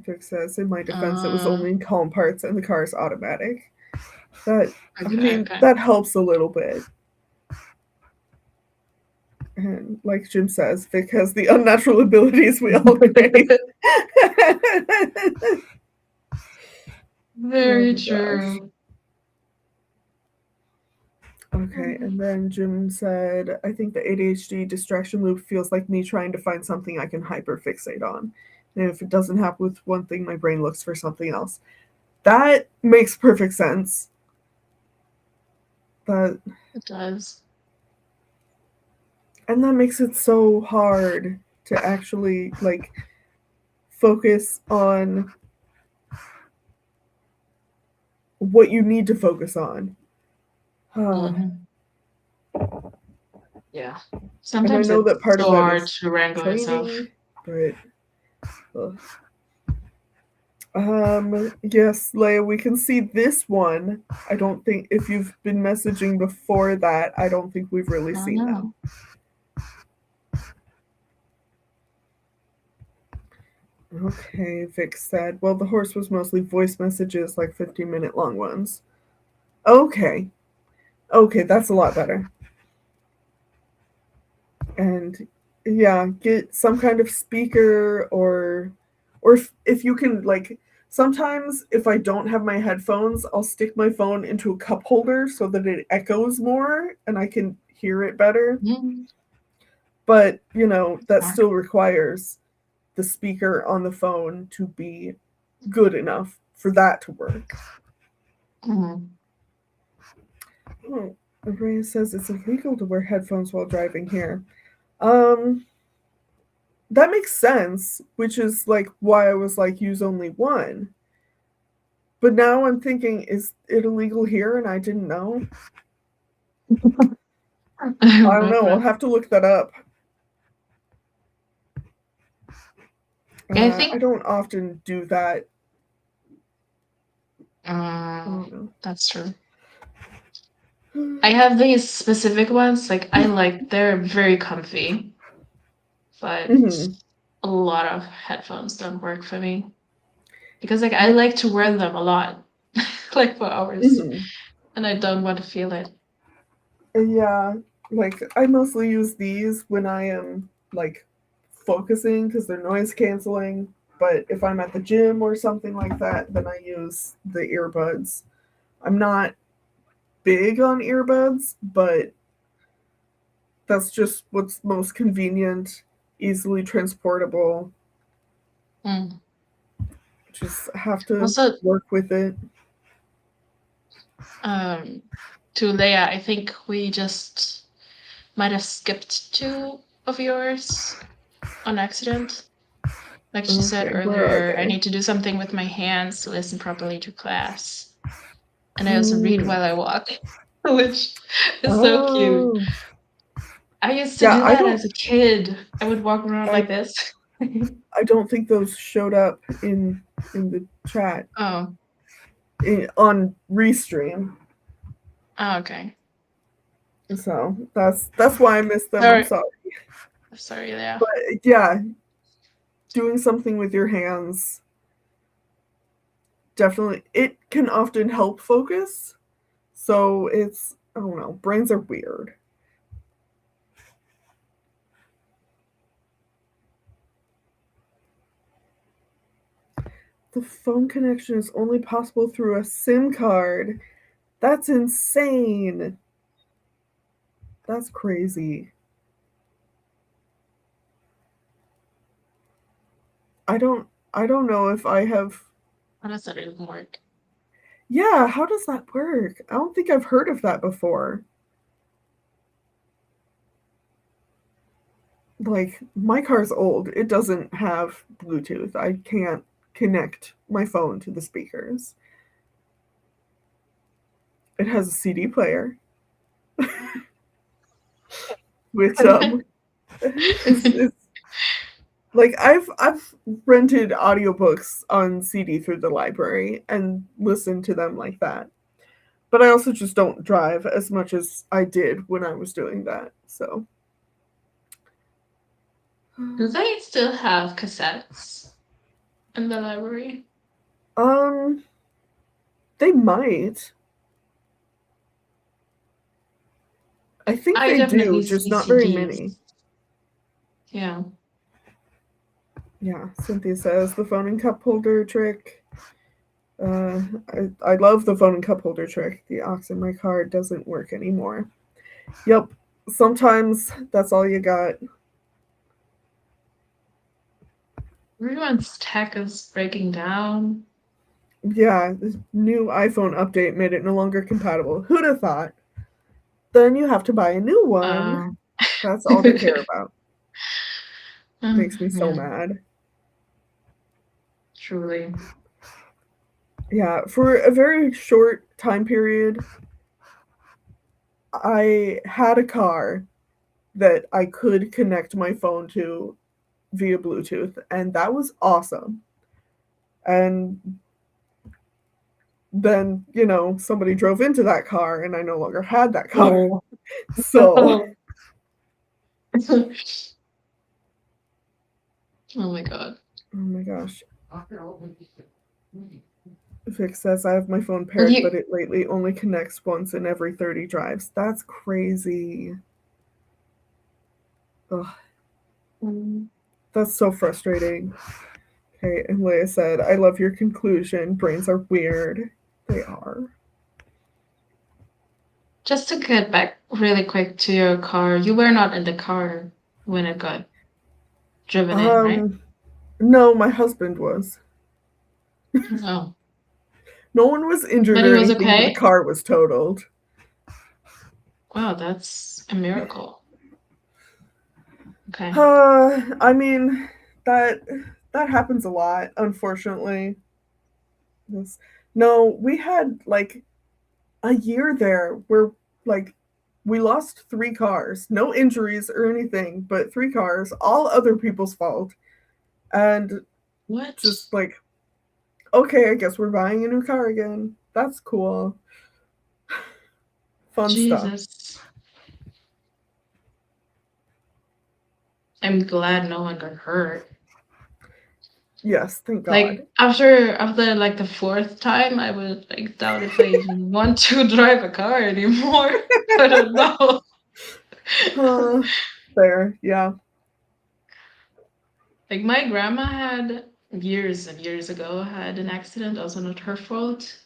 Vic says, in my defense, it was Uh, only in calm parts and the car is automatic. That, I okay, mean, okay. that helps a little bit. And like Jim says, Vic has the unnatural abilities we all crave. Oh Very my gosh. true. Okay, and then Jim said, I think the ADHD distraction loop feels like me trying to find something I can hyperfixate on. And if it doesn't happen with one thing, my brain looks for something else. That makes perfect sense. That It does. and that makes it so hard to actually like focus on what you need to focus on. Mhm. Yeah. And I Sometimes know that it's part of so that hard is to wrangle yourself. training, but yes, Leia, we can see this one. I don't think if you've been messaging before that, I don't think we've really I seen know. them. Okay, Vic said. Well, the horse was mostly voice messages, like 15-minute long ones. Okay. Okay, that's a lot better. And yeah, get some kind of speaker or if you can like sometimes if I don't have my headphones, I'll stick my phone into a cup holder so that it echoes more and I can hear it better. Mm, But, you know, that smart. still requires the speaker on the phone to be good enough for that to work. Mm. Oh, Araya says it's illegal to wear headphones while driving here. Um, that makes sense, which is like why I was like, use only one. But now I'm thinking, is it illegal here and I didn't know? I I don't don't know, know. I'll but have to look that up. I I think don't often do that. I uh, don't that's true. know. I have these specific ones, like they're very comfy, but Mm-hmm. a lot of headphones don't work for me because like I Yeah. like to wear them a lot, like for hours, Mm-hmm. and I don't want to feel it. Yeah. Like I mostly use these when I am like focusing because they're noise canceling. But if I'm at the gym or something like that, then I use the earbuds. I'm not big on earbuds, but that's just what's most convenient, easily transportable. Mm. Just have to Also, work with it. um, to Leia, I think we just might have skipped two of yours on accident. Like she said Okay, where are earlier, I they? need to do something with my hands to listen properly to class. And I also read Mm. while I walk, which is so cute. Oh, I used to yeah. do that as a kid. I would walk around I like this. I don't think those showed up in the chat Oh, on Restream. oh, okay. So that's why I missed them. I'm Sorry, sorry. sorry, Leia. But yeah, doing something with your hands definitely it can often help focus. So it's I don't know, brains are weird. The phone connection is only possible through a SIM card. That's insane. That's crazy. I don't I don't know if I have How does that even work? Yeah, how does that work? I don't think I've heard of that before. Like my car's old. It doesn't have Bluetooth. I can't connect my phone to the speakers. It has a CD player, which is like I've rented audiobooks on CD through the library and listened to them like that. But I also just don't drive as much as I did when I was doing that. So Do they still have cassettes in the library? um they might. I think I they do, definitely just see not very many. CDs. Yeah. Yeah, Cynthia says the phone and cup holder trick. I love the phone and cup holder trick. The aux in my car doesn't work anymore. Yep, sometimes that's all you got. Everyone's tech is breaking down. Yeah, this new iPhone update made it no longer compatible. Who'd have thought? Then you have to buy a new one. Um, That's all they care about. Makes me so yeah, mad. truly. Yeah, for a very short time period, I had a car that I could connect my phone to via Bluetooth, and that was awesome. And then, you know, somebody drove into that car, and I no longer had that car. Oh. So, Oh my god. Oh my gosh. Vic says I have my phone But paired, you, but it lately only connects once in every 30 drives. That's crazy. Ugh, that's so frustrating. Okay, and Leia said, I love your conclusion. Brains are weird. They are. just to get back really quick to your car, you were not in the car when it got driven in, right? No, my husband was. Oh, No one was injured but he or was anything, but the okay? car was totaled. Wow, that's a miracle. Okay. I mean, that that happens a lot, unfortunately. Yes. No, we had like a year there where like we lost 3 cars, no injuries or anything, but 3 cars, all other people's fault. And What? just like, okay, I guess we're buying a new car again. That's cool. Fun stuff. Jesus. I'm glad no one got hurt. Yes, thank God. Like after like the fourth time, I would like doubt if I even want to drive a car anymore. I don't know. Uh, Fair, yeah. Like my grandma had years and years ago had an accident, also not her fault.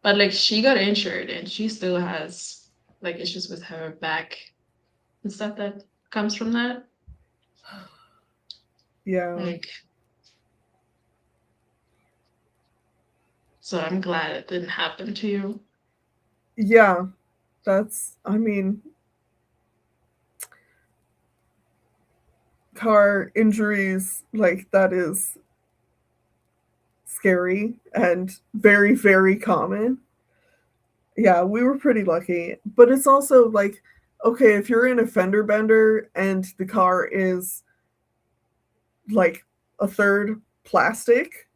But like she got injured and she still has like issues with her back and stuff that comes from that. Yeah. Like so I'm glad it didn't happen to you. Yeah. I mean, car injuries, like, that is scary and very, very common. Yeah, we were pretty lucky. But it's also like, okay, if you're in a fender bender and the car is like a third plastic,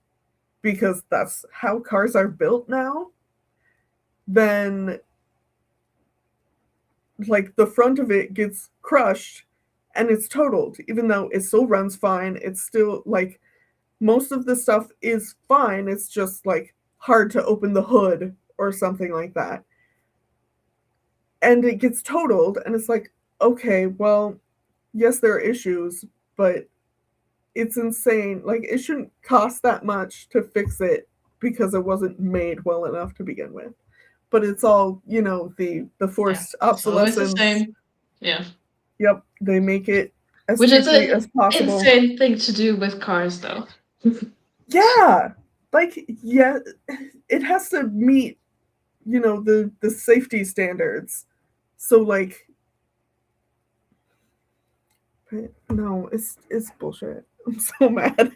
because that's how cars are built now, then like the front of it gets crushed and it's totaled, even though it still runs fine. It's still like most of the stuff is fine. It's just like hard to open the hood or something like that. And it gets totaled, and it's like, okay, well, yes, there are issues, but it's insane. Like, it shouldn't cost that much to fix it because it wasn't made well enough to begin with. But it's all, the Yeah. forced It's always the obsolescence. same. Yeah. Yep, they make it as Which is cheaply an as possible. insane thing to do with cars though. Yeah, like, yeah, it has to meet, the safety standards. So like, but no, it's bullshit. I'm so mad.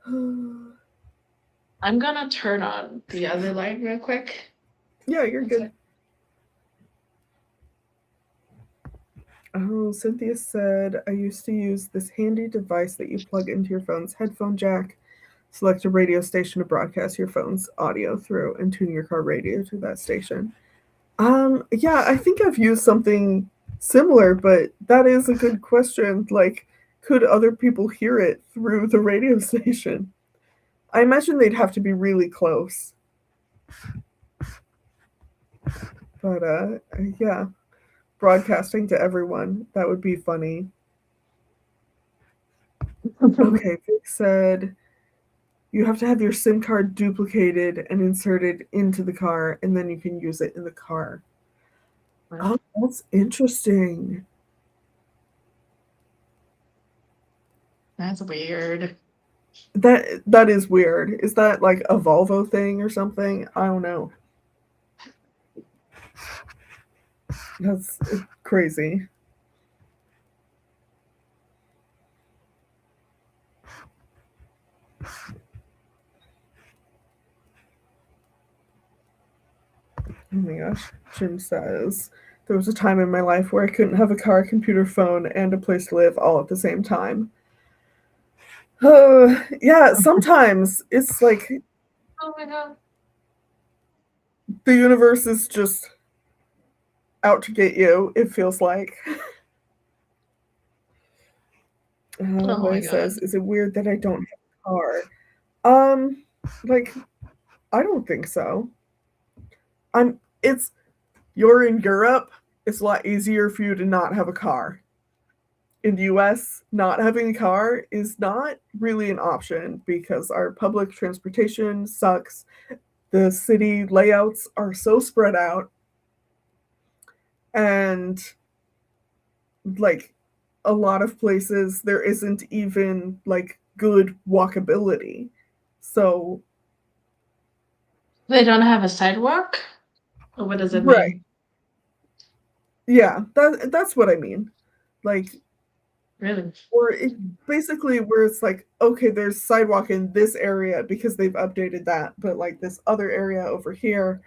I'm gonna turn on the other light real quick. Yeah, you're One good. sec. Oh, Cynthia said, I used to use this handy device that you plug into your phone's headphone jack, select a radio station to broadcast your phone's audio through, and tune your car radio to that station. Yeah, I think I've used something similar, but that is a good question. Like, could other people hear it through the radio station? I imagine they'd have to be really close. But yeah, broadcasting to everyone, that would be funny. Okay, Vic said you have to have your SIM card duplicated and inserted into the car, and then you can use it in the car. Oh, that's interesting. That's weird. That is weird. Is that like a Volvo thing or something? I don't know. That's crazy. Oh my gosh. Jim says there was a time in my life where I couldn't have a car, computer, phone, and a place to live all at the same time. Yeah, sometimes it's like Oh my god. the universe is just out to get you, it feels like. Oh my Leia god. says, "Is it weird that I don't have a car?" Like I don't think so. It's you're in Europe. It's a lot easier for you to not have a car. In the US, not having a car is not really an option because our public transportation sucks. The city layouts are so spread out, and like a lot of places there isn't even like good walkability. So, They don't have a sidewalk? Or what does it right. mean? Yeah, that's what I mean. Like, Really? or it basically where it's like, okay, there's sidewalk in this area because they've updated that, but like this other area over here,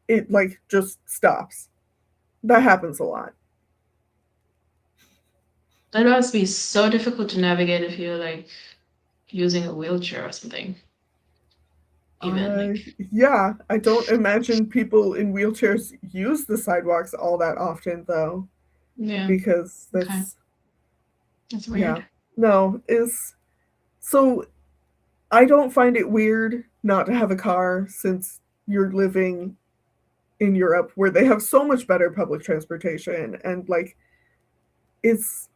it like just stops. That happens a lot. That must be so difficult to navigate if you're like using a wheelchair or something. Even Uh, like, yeah, I don't imagine people in wheelchairs use the sidewalks all that often though, yeah, because okay. that's That's yeah. weird. No, is so I don't find it weird not to have a car since you're living in Europe where they have so much better public transportation and like it's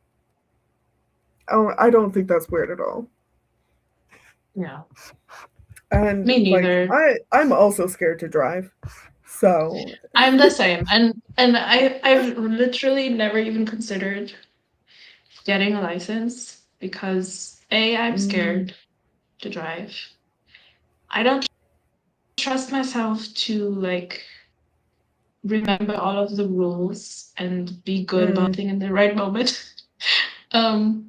oh, I don't think that's weird at all. Yeah. And Me like neither. I'm also scared to drive. So I'm the same. And I've literally never even considered getting a license because A, I'm mm, scared to drive. I don't trust myself to like remember all of the rules and be good about mm, thing in the right moment. um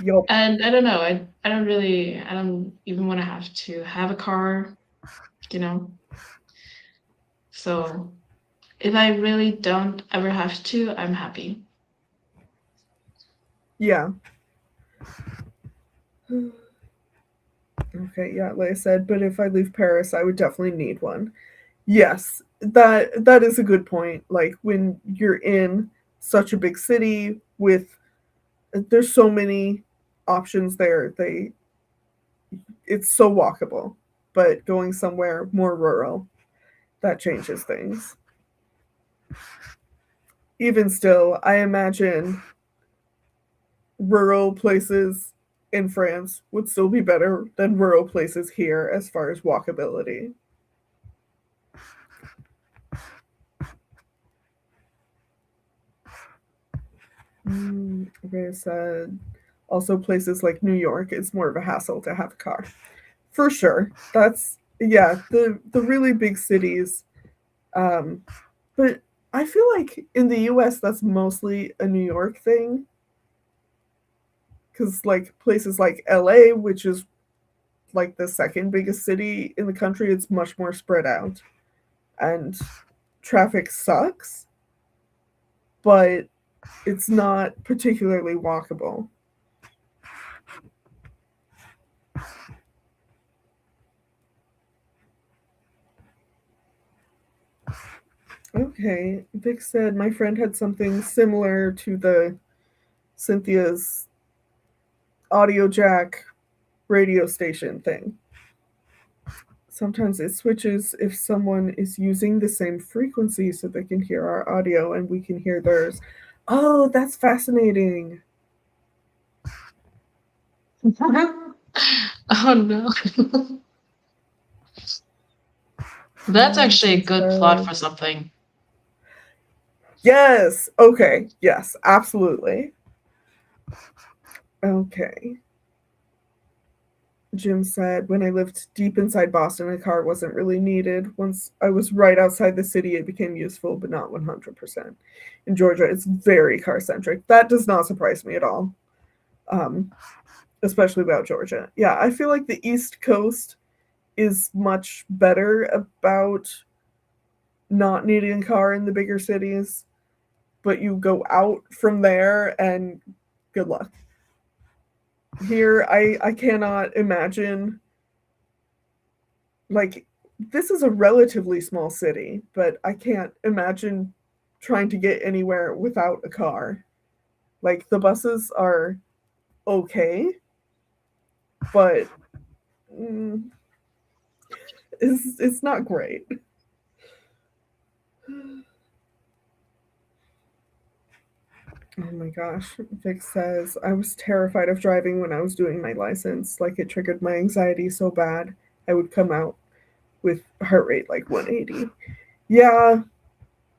yup. and I don't know, I don't even want to have a car, you know. So if I really don't ever have to, I'm happy. Yeah. Okay, yeah, like I said, but if I leave Paris, I would definitely need one. Yes, that is a good point. Like when you're in such a big city with there's so many options there. It's so walkable. But going somewhere more rural, that changes things. Even still, I imagine rural places in France would still be better than rural places here as far as walkability. Okay, said also places like New York, it's more of a hassle to have a car. For sure. That's yeah, the really big cities. Um, but I feel like in the US that's mostly a New York thing. Because like places like LA, which is like the second biggest city in the country, it's much more spread out. And traffic sucks, but it's not particularly walkable. Okay, Vic said my friend had something similar to the Cynthia's audio jack radio station thing. Sometimes it switches if someone is using the same frequency so they can hear our audio and we can hear theirs. Oh, that's fascinating. Oh no. That's actually a good plot for something. Yes. Okay. Yes, absolutely. Okay. Jim said, when I lived deep inside Boston, a car wasn't really needed. Once I was right outside the city, it became useful, but not 100%. In Georgia, it's very car centric. That does not surprise me at all, um, especially about Georgia. Yeah, I feel like the East Coast is much better about not needing a car in the bigger cities, but you go out from there and good luck. Here, I cannot imagine like this is a relatively small city, but I can't imagine trying to get anywhere without a car. Like the buses are okay, but mm, it's not great. Oh my gosh. Vic says, I was terrified of driving when I was doing my license. Like it triggered my anxiety so bad. I would come out with heart rate like 180. Yeah,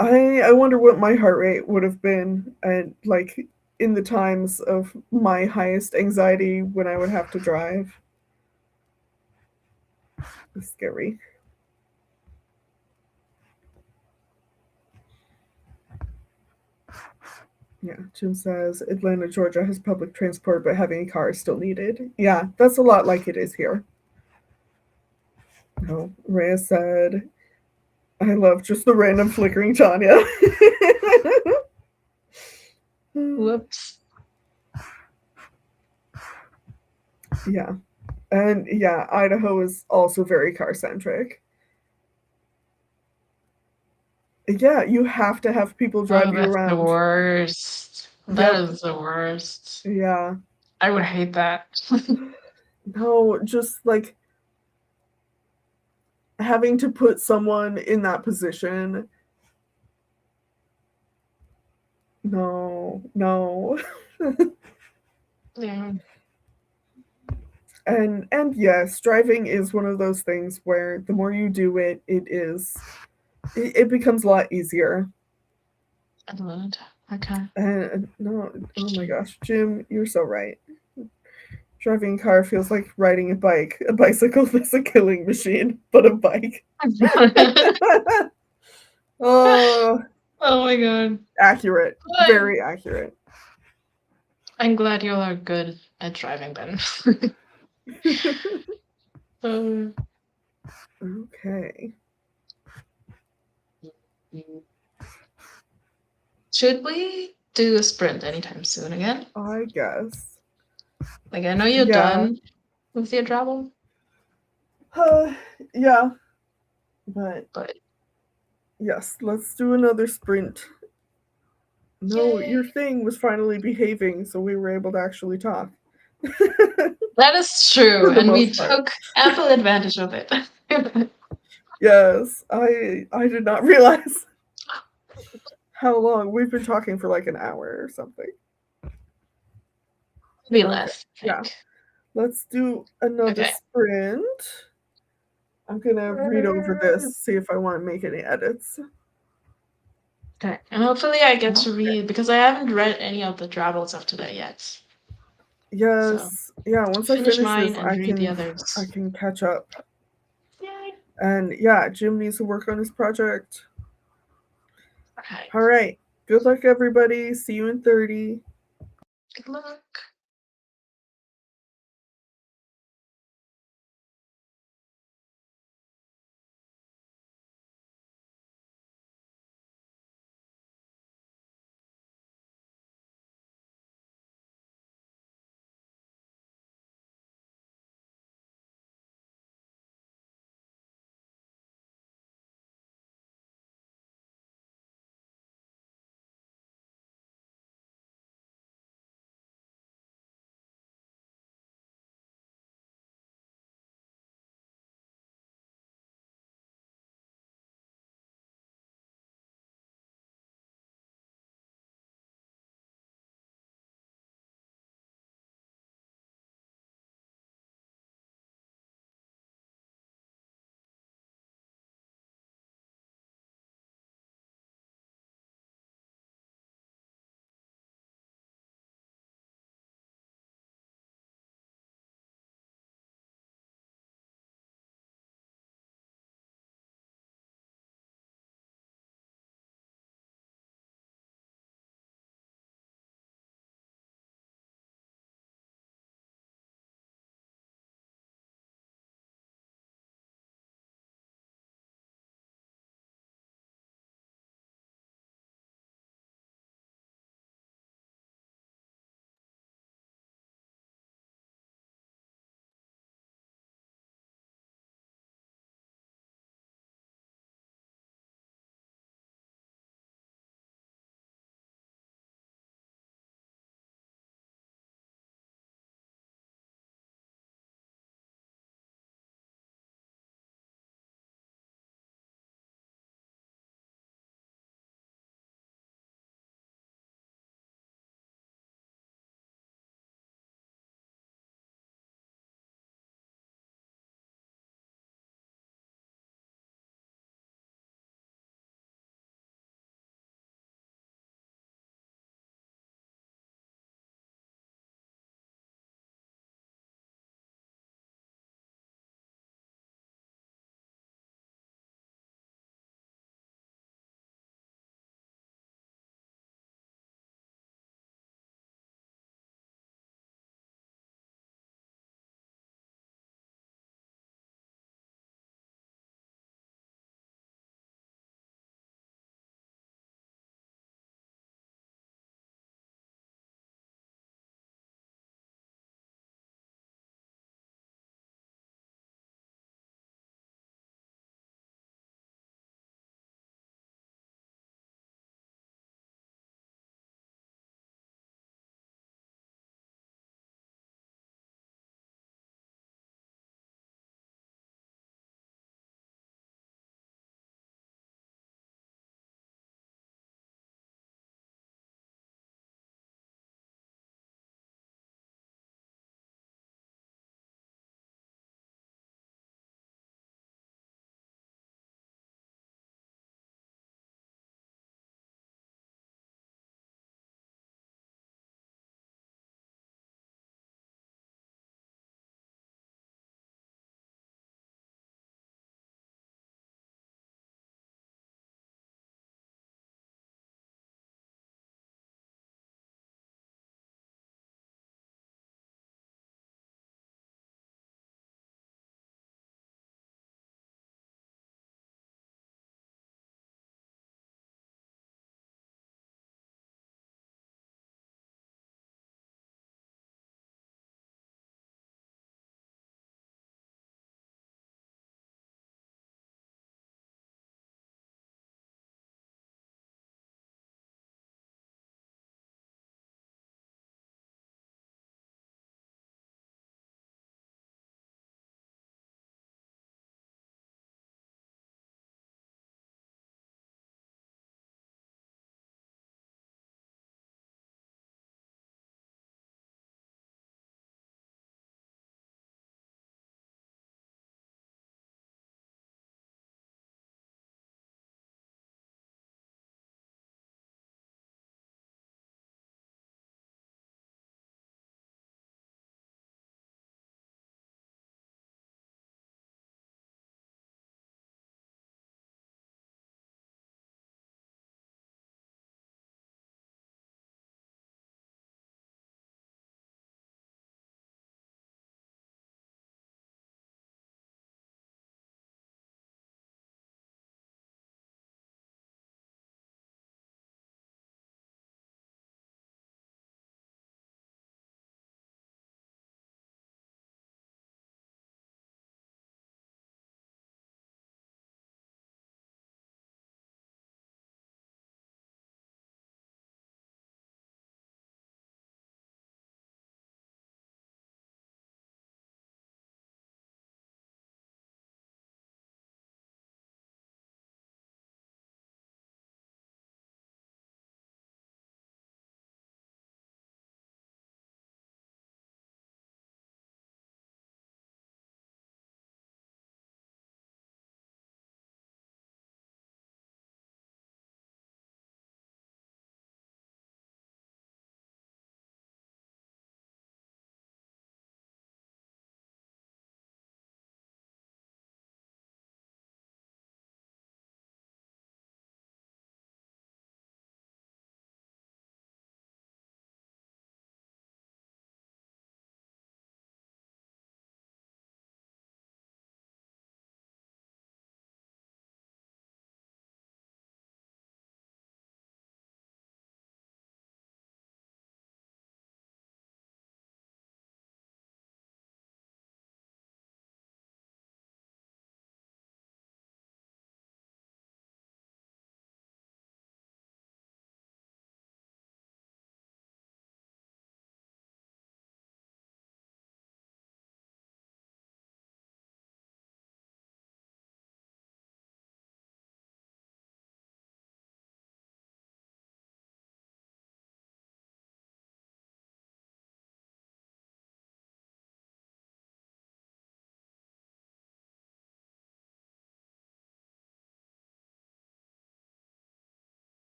I wonder what my heart rate would have been at like in the times of my highest anxiety when I would have to drive. It's scary. Yeah, Jim says Atlanta, Georgia has public transport, but having a car is still needed. Yeah, that's a lot like it is here. No, Rhea said, I love just the random flickering Tanya. Whoops. Yeah. And yeah, Idaho is also very car centric. Yeah, you have to have people drive Oh, you that's the around. worst. That Yep. is the worst. Yeah. I would hate that. No, just like having to put someone in that position. No, no. Yeah. And yes, driving is one of those things where the more you do it, it becomes a lot easier. I love it. Okay. And no, oh my gosh, Jim, you're so right. Driving a car feels like riding a bike. A bicycle is a killing machine, but a bike. Oh, Oh my god. accurate. I'm, Very accurate. I'm glad you all are good at driving then. Um, Okay. should we do a sprint anytime soon again? I guess. Like, I know you're Yeah. done with your drabble, Uh, yeah. But but yes, let's do another sprint. No, your yay! thing was finally behaving, so we were able to actually talk. That is true, For the and we most part. took ample advantage of it. Yes, I did not realize how long we've been talking for like an hour or something. Maybe Okay, less, I yeah. think. Let's do another Okay. sprint. I'm gonna read over this, see if I want to make any edits. Okay. And hopefully I get to Okay. read because I haven't read any of the drabbles of today yet. So Yes, yeah. Once I finish finish mine this, and read the I others. can catch up. Yay. And yeah, Jim needs to work on his project. Okay. All right. Good luck, everybody. See you in 30. Good luck.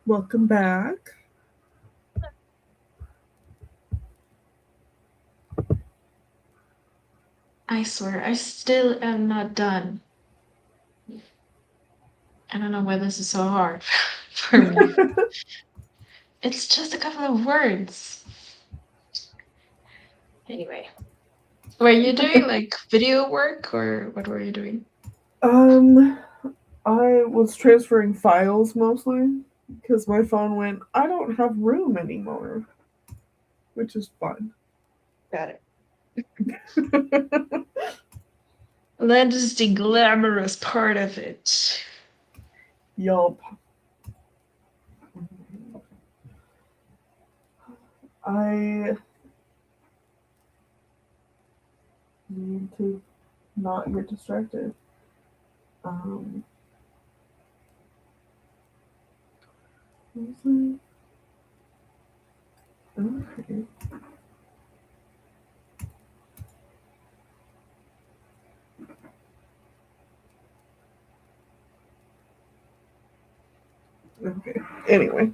Welcome back. I swear, I still am not done. I don't know why this is so hard for me. It's just a couple of words. Anyway, were you doing like video work or what were you doing? I was transferring files mostly because my phone went, I don't have room anymore, which is fun. Got it. That is the glamorous part of it. Yup. I need to not get distracted. Okay. Okay. Anyway.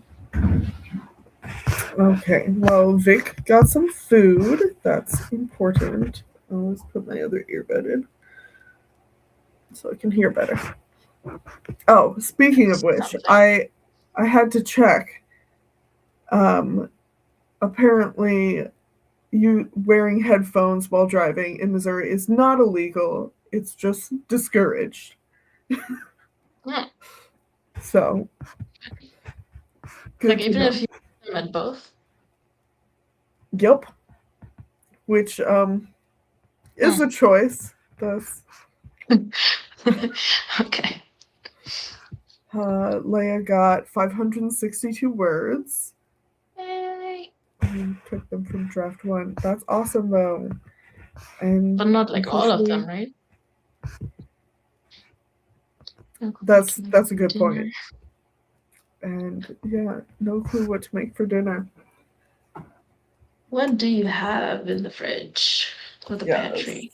Okay. Well, Vic got some food. That's important. I'll just put my other earbud in so I can hear better. Oh, speaking of which, I had to check. Apparently, you wearing headphones while driving in Missouri is not illegal. It's just discouraged. So, good like to even know. if you at both. Yep. Which is a choice. That's okay. Leia got 562 words. Yay. And took them from draft one. That's awesome though. And But not like all of them, right? That's a good point. And yeah, no clue what to make for dinner. What do you have in the fridge or the pantry?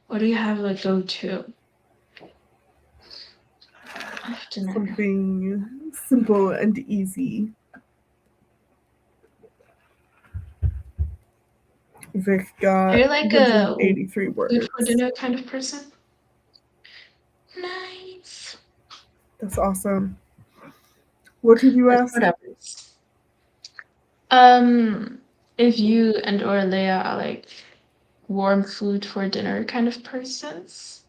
What do you have like go to? Something simple and easy. Vic got Are you like a 83 words. food for dinner kind of person? Nice. That's awesome. What did you ask? If you and or Leia are like warm food for dinner kind of persons?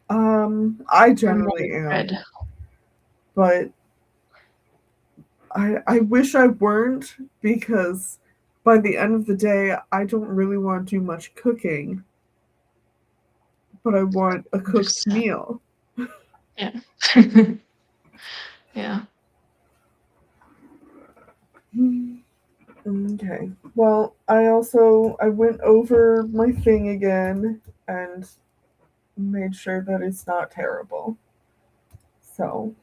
I generally am. Bread. But I wish I weren't, because by the end of the day, I don't really want to do much cooking. But I want a cooked meal. Yeah. Yeah. Okay. Well, I went over my thing again and made sure that it's not terrible. So.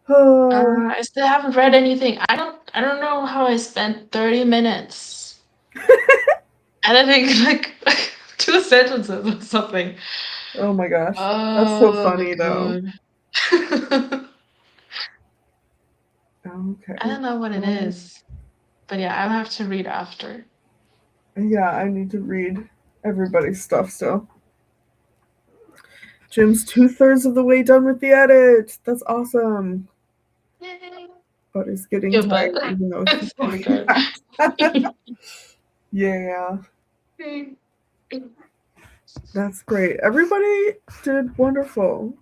I still haven't read anything. I don't know how I spent 30 minutes editing like 2 sentences or something. Oh my gosh. That's so funny though. Okay. I don't know what it is. But yeah, I'll have to read after. Yeah, I need to read everybody's stuff still. Jim's 2/3 of the way done with the edit. That's awesome. Yay. But he's getting tired even though he's talking. Yeah. That's great. Everybody did wonderful.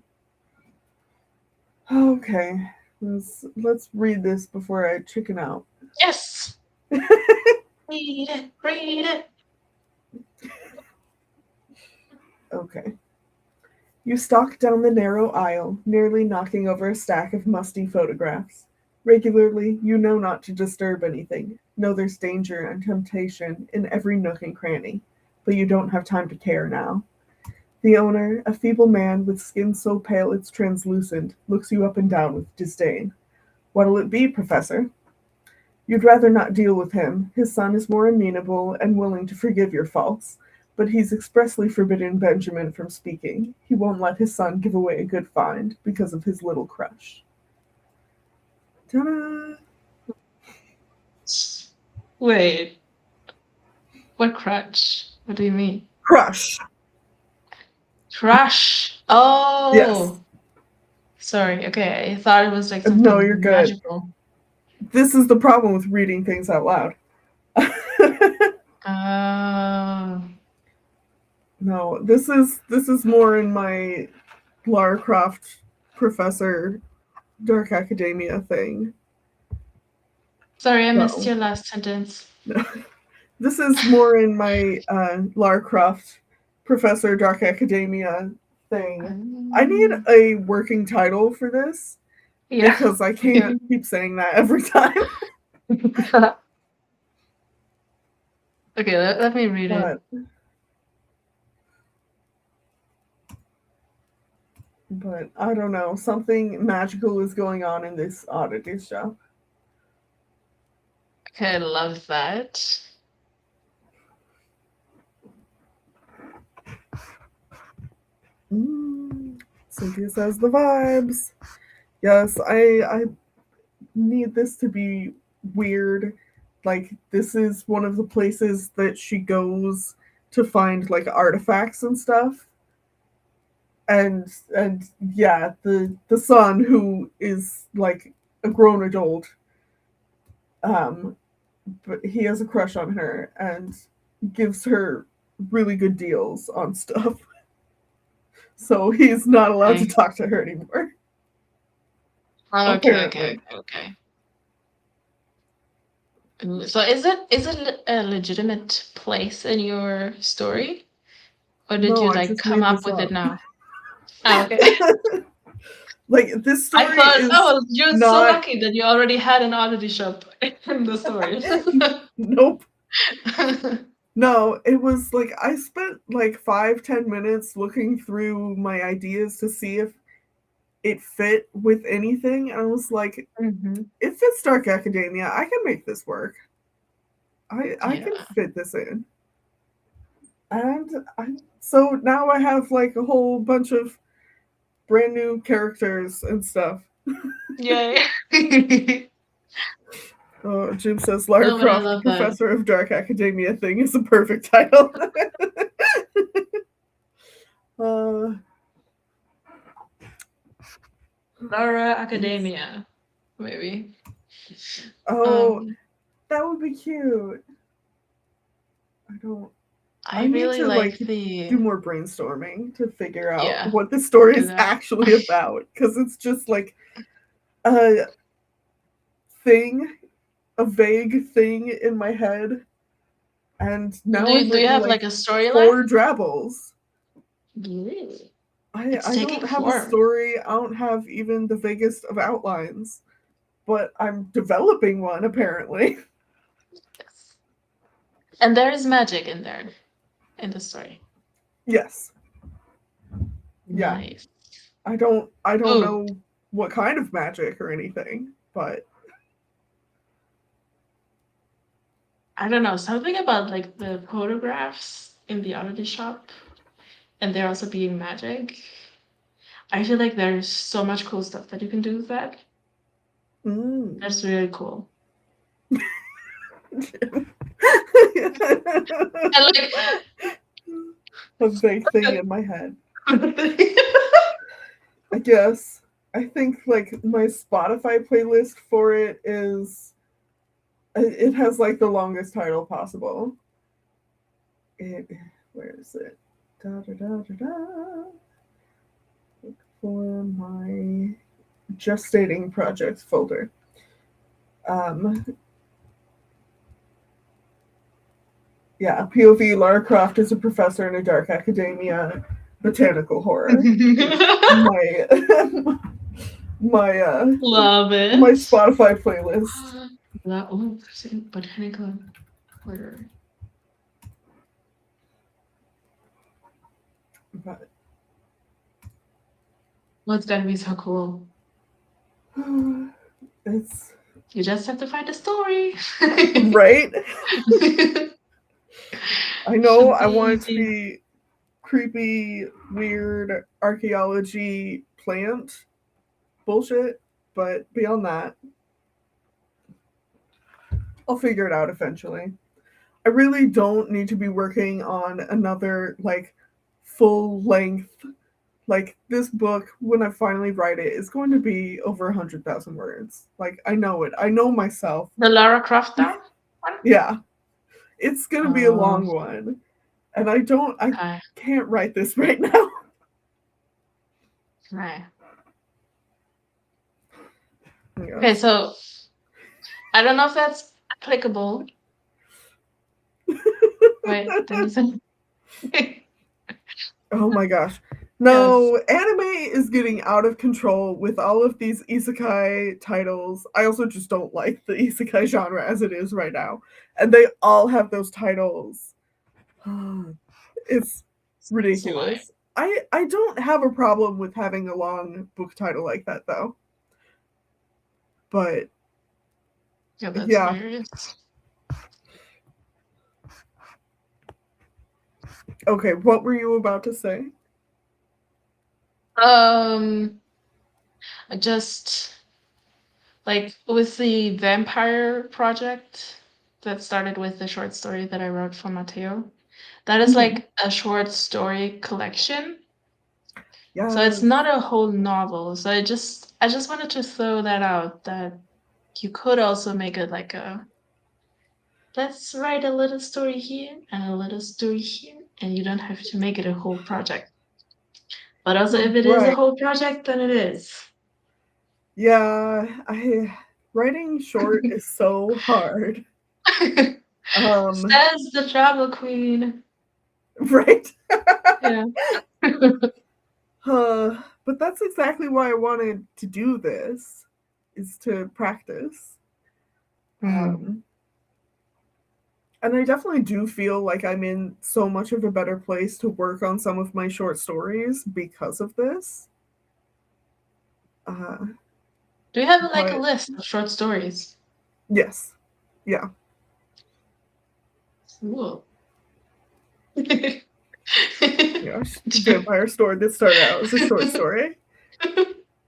Okay. Let's read this before I chicken out. Yes. Read it. Read it. Okay. You stalk down the narrow aisle, nearly knocking over a stack of musty photographs. Regularly, you know not to disturb anything, know there's danger and temptation in every nook and cranny, but you don't have time to care now. The owner, a feeble man with skin so pale it's translucent, looks you up and down with disdain. What'll it be, Professor? You'd rather not deal with him. His son is more amenable and willing to forgive your faults, but he's expressly forbidden Benjamin from speaking. He won't let his son give away a good find because of his little crush. Ta-da! Wait. What crutch? What do you mean? Crush. Crush. Oh. Yes. Sorry. Okay. I thought it was like No, something you're good. magical. This is the problem with reading things out loud. No, this is more in my Lara Croft Professor Dark Academia thing. Sorry, I missed your last sentence. This is more in my Lara Croft Professor Dark Academia thing. I need a working title for this because I can't keep saying that every time. Okay, let me read it. But I don't know. Something magical is going on in this oddity show. Okay, I love that. Cynthia says the vibes. Yes, I need this to be weird. Like, this is one of the places that she goes to find like artifacts and stuff. And yeah, the son, who is like a grown adult, but he has a crush on her and gives her really good deals on stuff. So he's not allowed to talk to her anymore. Okay. So is it a legitimate place in your story? Or did you like come up with it now? Oh, okay. Like, this story I thought, is you're not... so lucky that you already had an oddity shop in the story. Nope. No, it was like I spent like 5-10 minutes looking through my ideas to see if it fit with anything, and I was like, it fits Dark Academia. I can make this work. I can fit this in. And so now I have like a whole bunch of brand new characters and stuff. Yay. Oh, Jim says Lara Croft, Professor of Dark Academia thing is a perfect title. Lara Academia, maybe. Oh, that would be cute. I really need to like do more brainstorming to figure out what the story is actually about, because it's just like a vague thing in my head, and now do you have like a storyline? 4 drabbles. Really? I don't have a story. I don't have even the vaguest of outlines, but I'm developing one apparently. Yes. And there is magic in there, in the story. Yes. Nice. Yeah. I don't know what kind of magic or anything, but I don't know, something about like the photographs in the oddity shop, and there also being magic. I feel like there's so much cool stuff that you can do with that. That's really cool. And like a vague thing in my head. I guess. I think like my Spotify playlist for it has like the longest title possible. Where is it? Look for my gestating projects folder. Yeah, POV Lara Croft is a professor in a dark academia botanical horror. Love it. My Spotify playlist. Botanical horror. But it's gonna be so cool. You just have to find a story. Right? I know Should I want it to be be creepy, weird archaeology plant bullshit, but beyond that, I'll figure it out eventually. I really don't need to be working on another like full length like this book when I finally write it is going to be over 100,000 words. Like I know it. I know myself. the Lara Croft one. Yeah. It's going to be a Oh, long one. And I okay. can't write this right now. Right. Oh Okay, so I don't know if that's applicable. Wait, did you say? Oh my gosh. Yes. No, anime is getting out of control with all of these isekai titles. I also just don't like the isekai genre as it is right now. And they all have those titles. It's It's annoying. ridiculous. I don't have a problem with having a long book title like that though. But Yeah, that's yeah. hilarious. Okay, what were you about to say? Just like with the vampire project that started with the short story that I wrote for Matteo. That is Mhm. like a short story collection. So it's Yes. not a whole novel. So I just wanted to throw that out that you could also make it like a let's write a little story here and a little story here, and you don't have to make it a whole project. But also if it is a Right. whole project, then it is. Yeah, I writing short is so hard. Um, Says the travel queen. right. Yeah. But that's exactly why I wanted to do this is to practice. Hmm. Um, and I definitely do feel like I'm in so much of a better place to work on some of my short stories because of this. Uh, Do you have like a but list of short stories? yes, yeah. Cool. Gosh, Vampire Story that started out as a short story.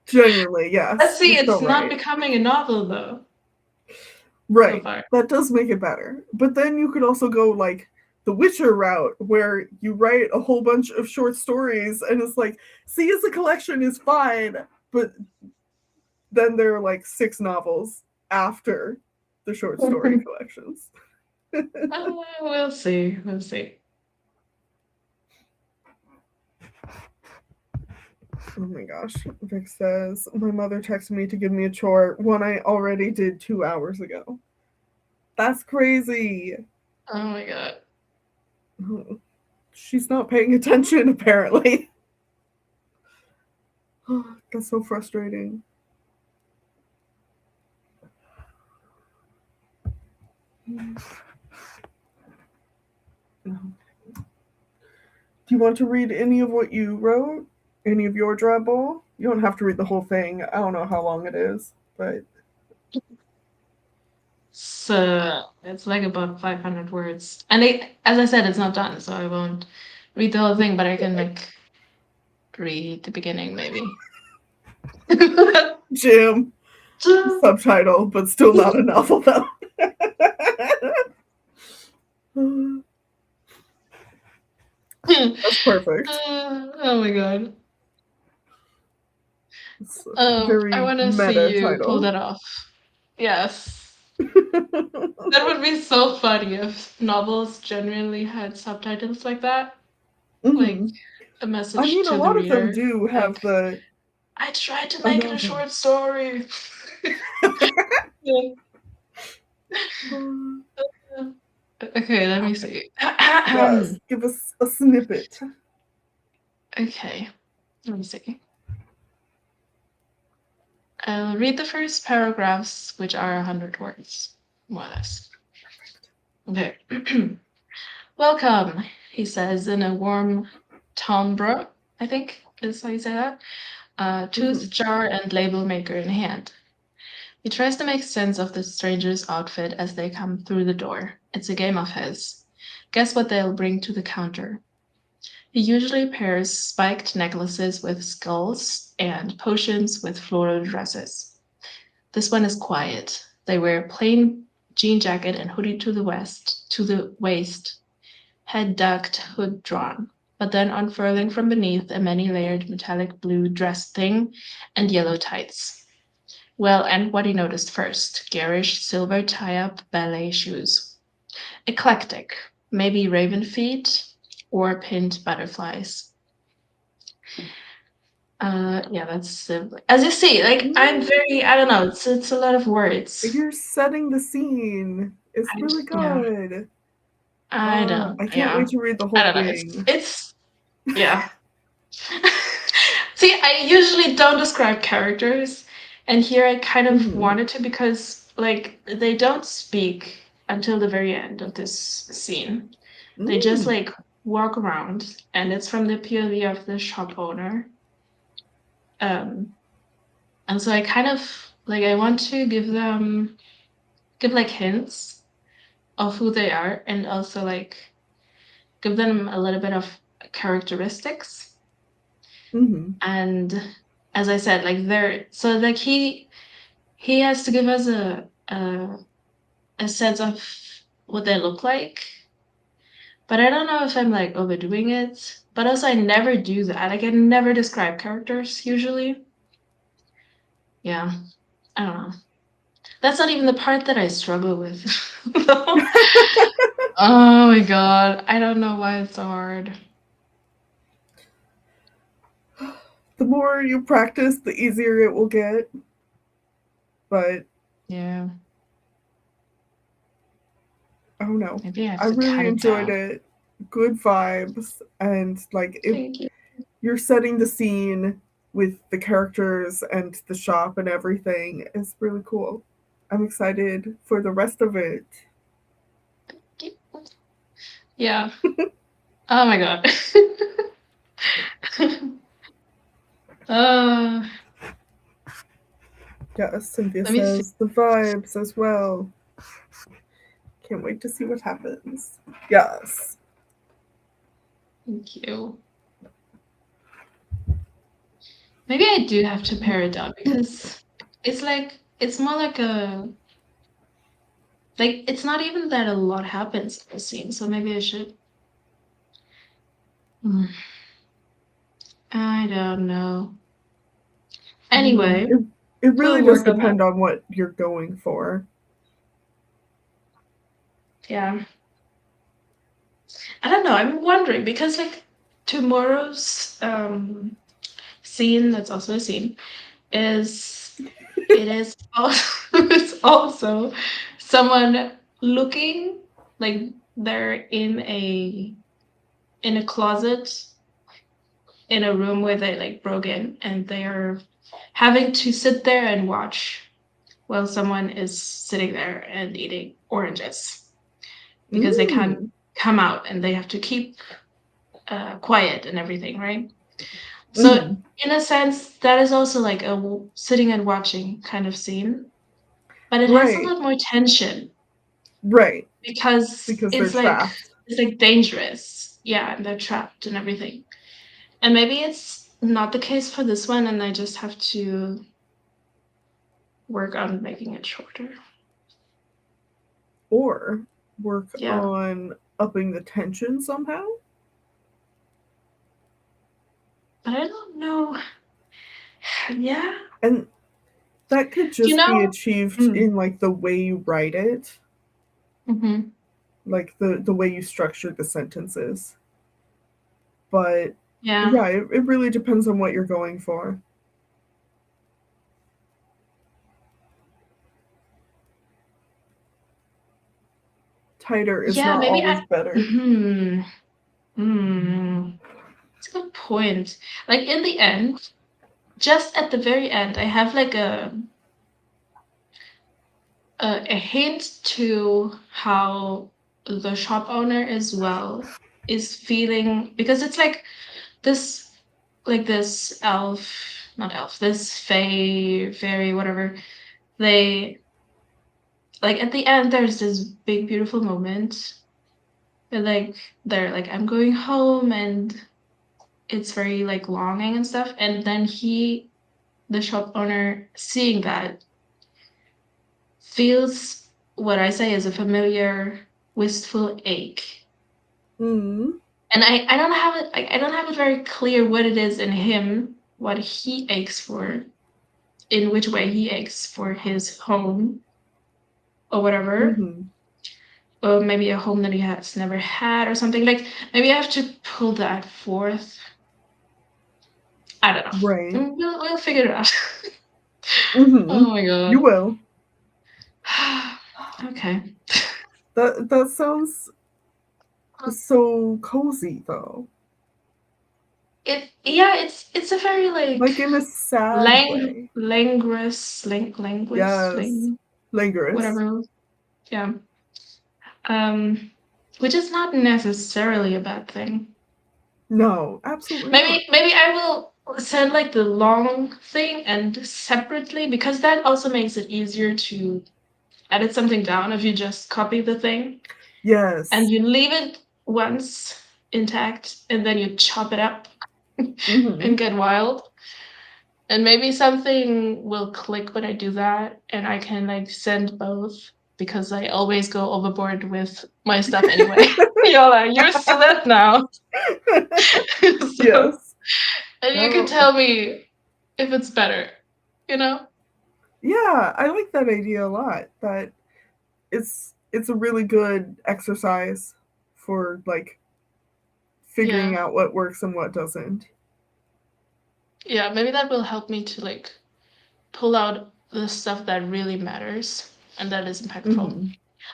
Genuinely, Let's yes, see, you're so it's not right. becoming a novel though, so Right. far. That does make it better. But then you could also go like the Witcher route where you write a whole bunch of short stories and it's like, see as a collection is fine, but then there are like 6 novels after the short story collections. We'll see. We'll see. Oh my gosh. Vic says, my mother texted me to give me a chore, one I already did 2 hours ago. That's crazy. Oh my god. She's not paying attention, apparently. That's so frustrating. Do you want to read any of what you wrote? Any of your drabble? You don't have to read the whole thing. I don't know how long it is, but So it's like about 500 words, and as I said, it's not done, so I won't read the whole thing, but I can like read the beginning maybe. Jim, subtitle, but still not a novel though. That's perfect. Oh my god. It's a I very want to see meta you pull title. that off. Yes. That would be so funny if novels genuinely had subtitles like that. Like Mhm. a I message mean, a to the lot of them reader. do Like, have the. I tried to Oh make it a no. short story. Yeah. Okay, let me see. Yes, give us a snippet. Okay, let me see. I'll read the first paragraphs, which are 100 words, more or less. Okay. Welcome, he says in a warm timbre, I think is how you say that. Tooth Mhm. jar and label maker in hand. He tries to make sense of the stranger's outfit as they come through the door. It's a game of his. Guess what they'll bring to the counter? He usually pairs spiked necklaces with skulls and potions with floral dresses. This one is quiet. They wear plain jean jacket and hoodie to the waist, head ducked, hood drawn, but then unfurling from beneath a many-layered metallic blue dress thing and yellow tights. Well, and what he noticed first, garish silver tie-up ballet shoes. Eclectic, maybe raven feet or pinned butterflies. Yeah, that's as you see, like I'm very, I don't know, it's a lot of words. You're setting the scene. It's really Yeah, good. I don't, I can't yeah, wait to read the I whole don't know. thing. It's yeah. See, I usually don't describe characters, and here I kind of wanted to because like they don't speak until the very end of this scene. They just like walk around, and it's from the POV of the shop owner. And so I kind of like I want to give like hints of who they are, and also like give them a little bit of characteristics. And as I said, like they're so like he has to give us a sense of what they look like. But I don't know if I'm like overdoing it. But also I never do that. Like I never describe characters usually. Yeah. I don't know. That's not even the part that I struggle with. Oh my god. I don't know why it's so hard. The more you practice, the easier it will get. But yeah. I don't know. Maybe I have I to really cut it enjoyed down. it. Good vibes. And like Thank you. you're setting the scene with the characters and the shop and everything. It's really cool. I'm excited for the rest of it. Yeah. Oh my god. uh, Yes, Cynthia let me see. says the vibes as well. Can't wait to see what happens. Yes. Thank you. Maybe I do have to pare it down because it's like it's more like it's not even that a lot happens in the scene, so maybe I should. I don't know. Anyway, It really we'll does work on that. depend on what you're going for. Yeah. I don't know. I'm wondering because like tomorrow's scene, that's also a scene, is it is also it's also someone looking like they're in a closet in a room where they like broke in and they are having to sit there and watch while someone is sitting there and eating oranges because they can't come out and they have to keep quiet and everything, right? So in a sense, that is also like a sitting and watching kind of scene, but it has a lot more tension, Right. because They're trapped. it's like dangerous, yeah, and they're trapped and everything. And maybe it's not the case for this one, and I just have to work on making it shorter. Or work on upping the tension somehow. But I don't know. Yeah. And that could just be achieved in like the way you write it. Like the way you structure the sentences. But yeah, it really depends on what you're going for. Tighter is not always better. That's a good point. Like in the end, just at the very end, I have like a hint to how the shop owner as well is feeling, because it's like this elf, not elf, this fairy, whatever. They like at the end there's this big beautiful moment But like they're like, I'm going home, and it's very like longing and stuff. And then the shop owner, seeing that, feels what I say is a familiar wistful ache. Mm-hmm. And I don't have it, I don't have it very clear what it is in him, what he aches for, in which way he aches for his home or whatever. Mm-hmm. Or maybe a home that he has never had or something. Like maybe I have to pull that forth. I don't know. Right. We'll figure it out. Mm-hmm. Oh my god. You will. Okay. That sounds so cozy though. It's a very Like in a sad way. Yes. Languorous. Whatever. Yeah. Which is not necessarily a bad thing. No, absolutely not. Maybe I will send like the long thing and separately, because that also makes it easier to edit something down if you just copy the thing Yes. and you leave it once intact and then you chop it up Mm-hmm. and get wild. And maybe something will click when I do that, and I can like send both, because I always go overboard with my stuff anyway. You're like, you're used to that now. So, Yes. and you can No. tell me if it's better, you know? Yeah, I like that idea a lot. That it's a really good exercise for like figuring Yeah. out what works and what doesn't. Yeah, maybe that will help me to like pull out the stuff that really matters and that is impactful. Mm-hmm.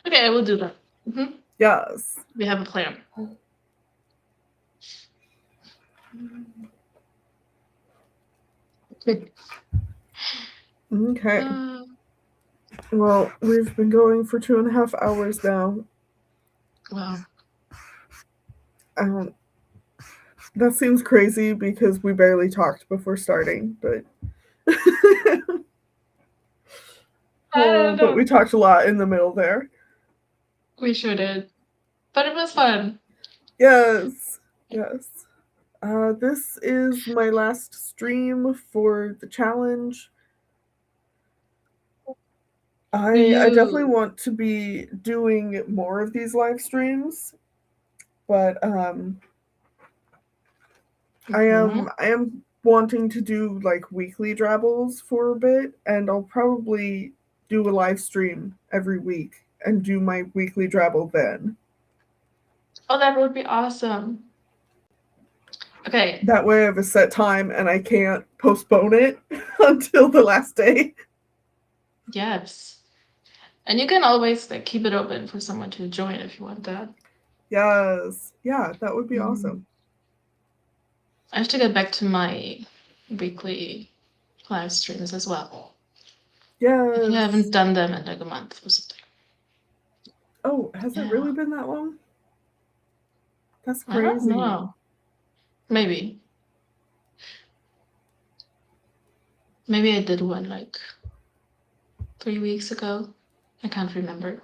Okay, I will do that. Yes. We have a plan. Okay. Well, we've been going for 2.5 hours now. Wow. That seems crazy because we barely talked before starting, but but we talked a lot in the middle there. We sure did. But it was fun. Yes. Yes. This is my last stream for the challenge. I definitely want to be doing more of these live streams, but I am wanting to do like weekly drabbles for a bit, and I'll probably do a live stream every week and do my weekly drabble then. Oh, that would be awesome. Okay. That way I have a set time and I can't postpone it until the last day. Yes. And you can always like keep it open for someone to join if you want that. Yes. Yeah, that would be awesome. I have to get back to my weekly live streams as well. Yes. I think I haven't done them in like a month or something. Oh, has it really been that long? That's crazy. I don't know. Maybe. Maybe I did one like 3 weeks ago. I can't remember.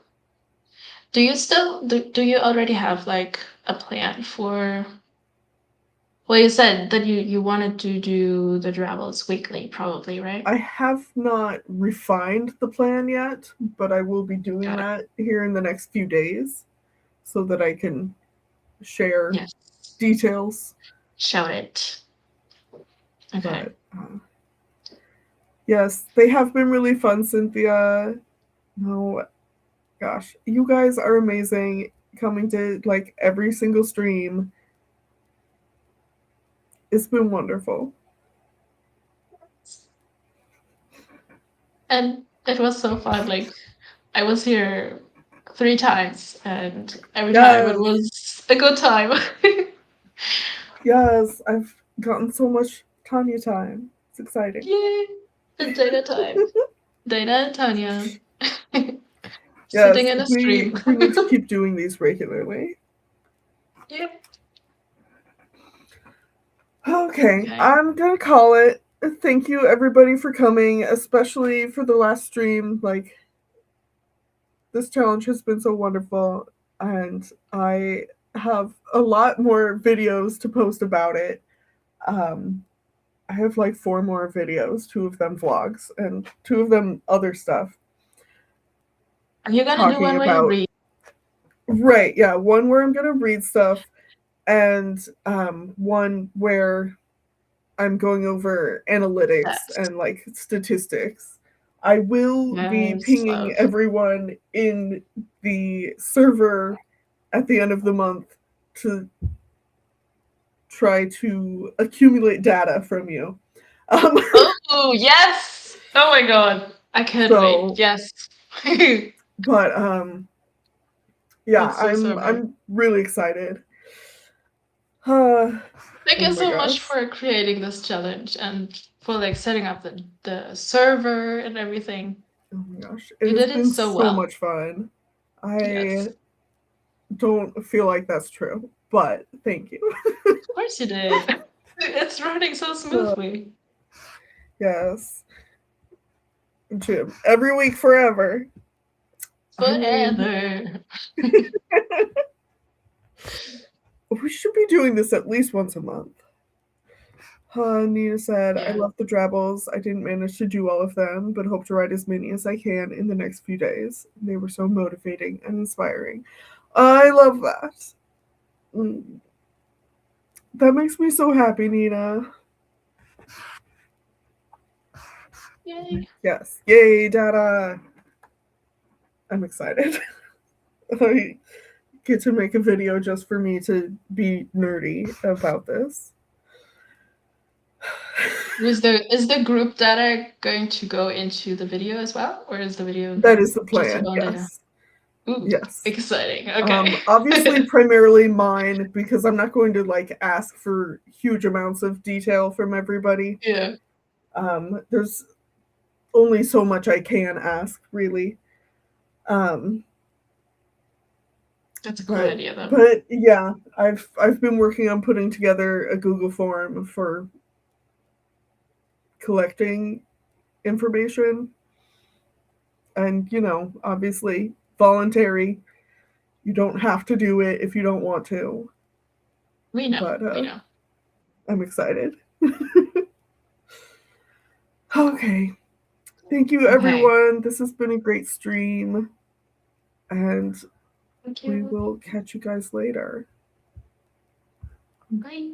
Do you still do you already have like a plan for? Well, you said that you wanted to do the drabbles weekly, probably, right? I have not refined the plan yet, but I will be doing that here in the next few days so that I can share details. Show it. Okay. But, yes, they have been really fun, Cynthia. No, gosh, you guys are amazing, coming to like every single stream. It's been wonderful. And it was so fun. Like, I was here 3 times, and every time it was a good time. Yes, I've gotten so much Tanya time. It's exciting. Yay! The data time. Data and Tanya. Yes, sitting in a stream. we need to keep doing these regularly. Yeah. Okay, I'm gonna call it. Thank you everybody for coming, especially for the last stream. Like, this challenge has been so wonderful, and I have a lot more videos to post about it. I have like 4 more videos, 2 of them vlogs, and 2 of them other stuff. Are you gonna do Talking one where you about read? right, yeah, one where I'm gonna read stuff, and one where I'm going over analytics Yes. and like statistics. I will be Yes, pinging love. everyone in the server at the end of the month to try to accumulate data from you. Um, Oh, yes! Oh my god. I can't wait. so, Yes. but yeah, Let's do server. I'm really excited. Uh, Thank oh you my so much gosh. for creating this challenge and for like setting up the server and everything. Oh my gosh. It You has did it been so so well. much fun. I Yes. don't feel like that's true, but thank you. Of course you did. It's running so smoothly. Yes. Jim. Every week forever. I mean, Forever. we should be doing this at least once a month. Nina said, I Yeah. love the drabbles. I didn't manage to do all of them, but hope to write as many as I can in the next few days. They were so motivating and inspiring. I love that. Mm. That makes me so happy, Nina. Yay. Yes. Yay, Dada. I'm excited. I get to make a video just for me to be nerdy about this. Is the group data going to go into the video as well? Or is the video That is the just your plan, own data? yes. Ooh, Yes. exciting. Okay. Obviously, primarily mine, because I'm not going to like ask for huge amounts of detail from everybody. Yeah. There's only so much I can ask, really. That's a cool But idea though. but yeah, I've been working on putting together a Google form for collecting information, and obviously voluntary. You don't have to do it if you don't want to, We know. but We know. I'm excited. Okay. Thank you, Okay. everyone. This has been a great stream, and Thank we you. will catch you guys later. Bye.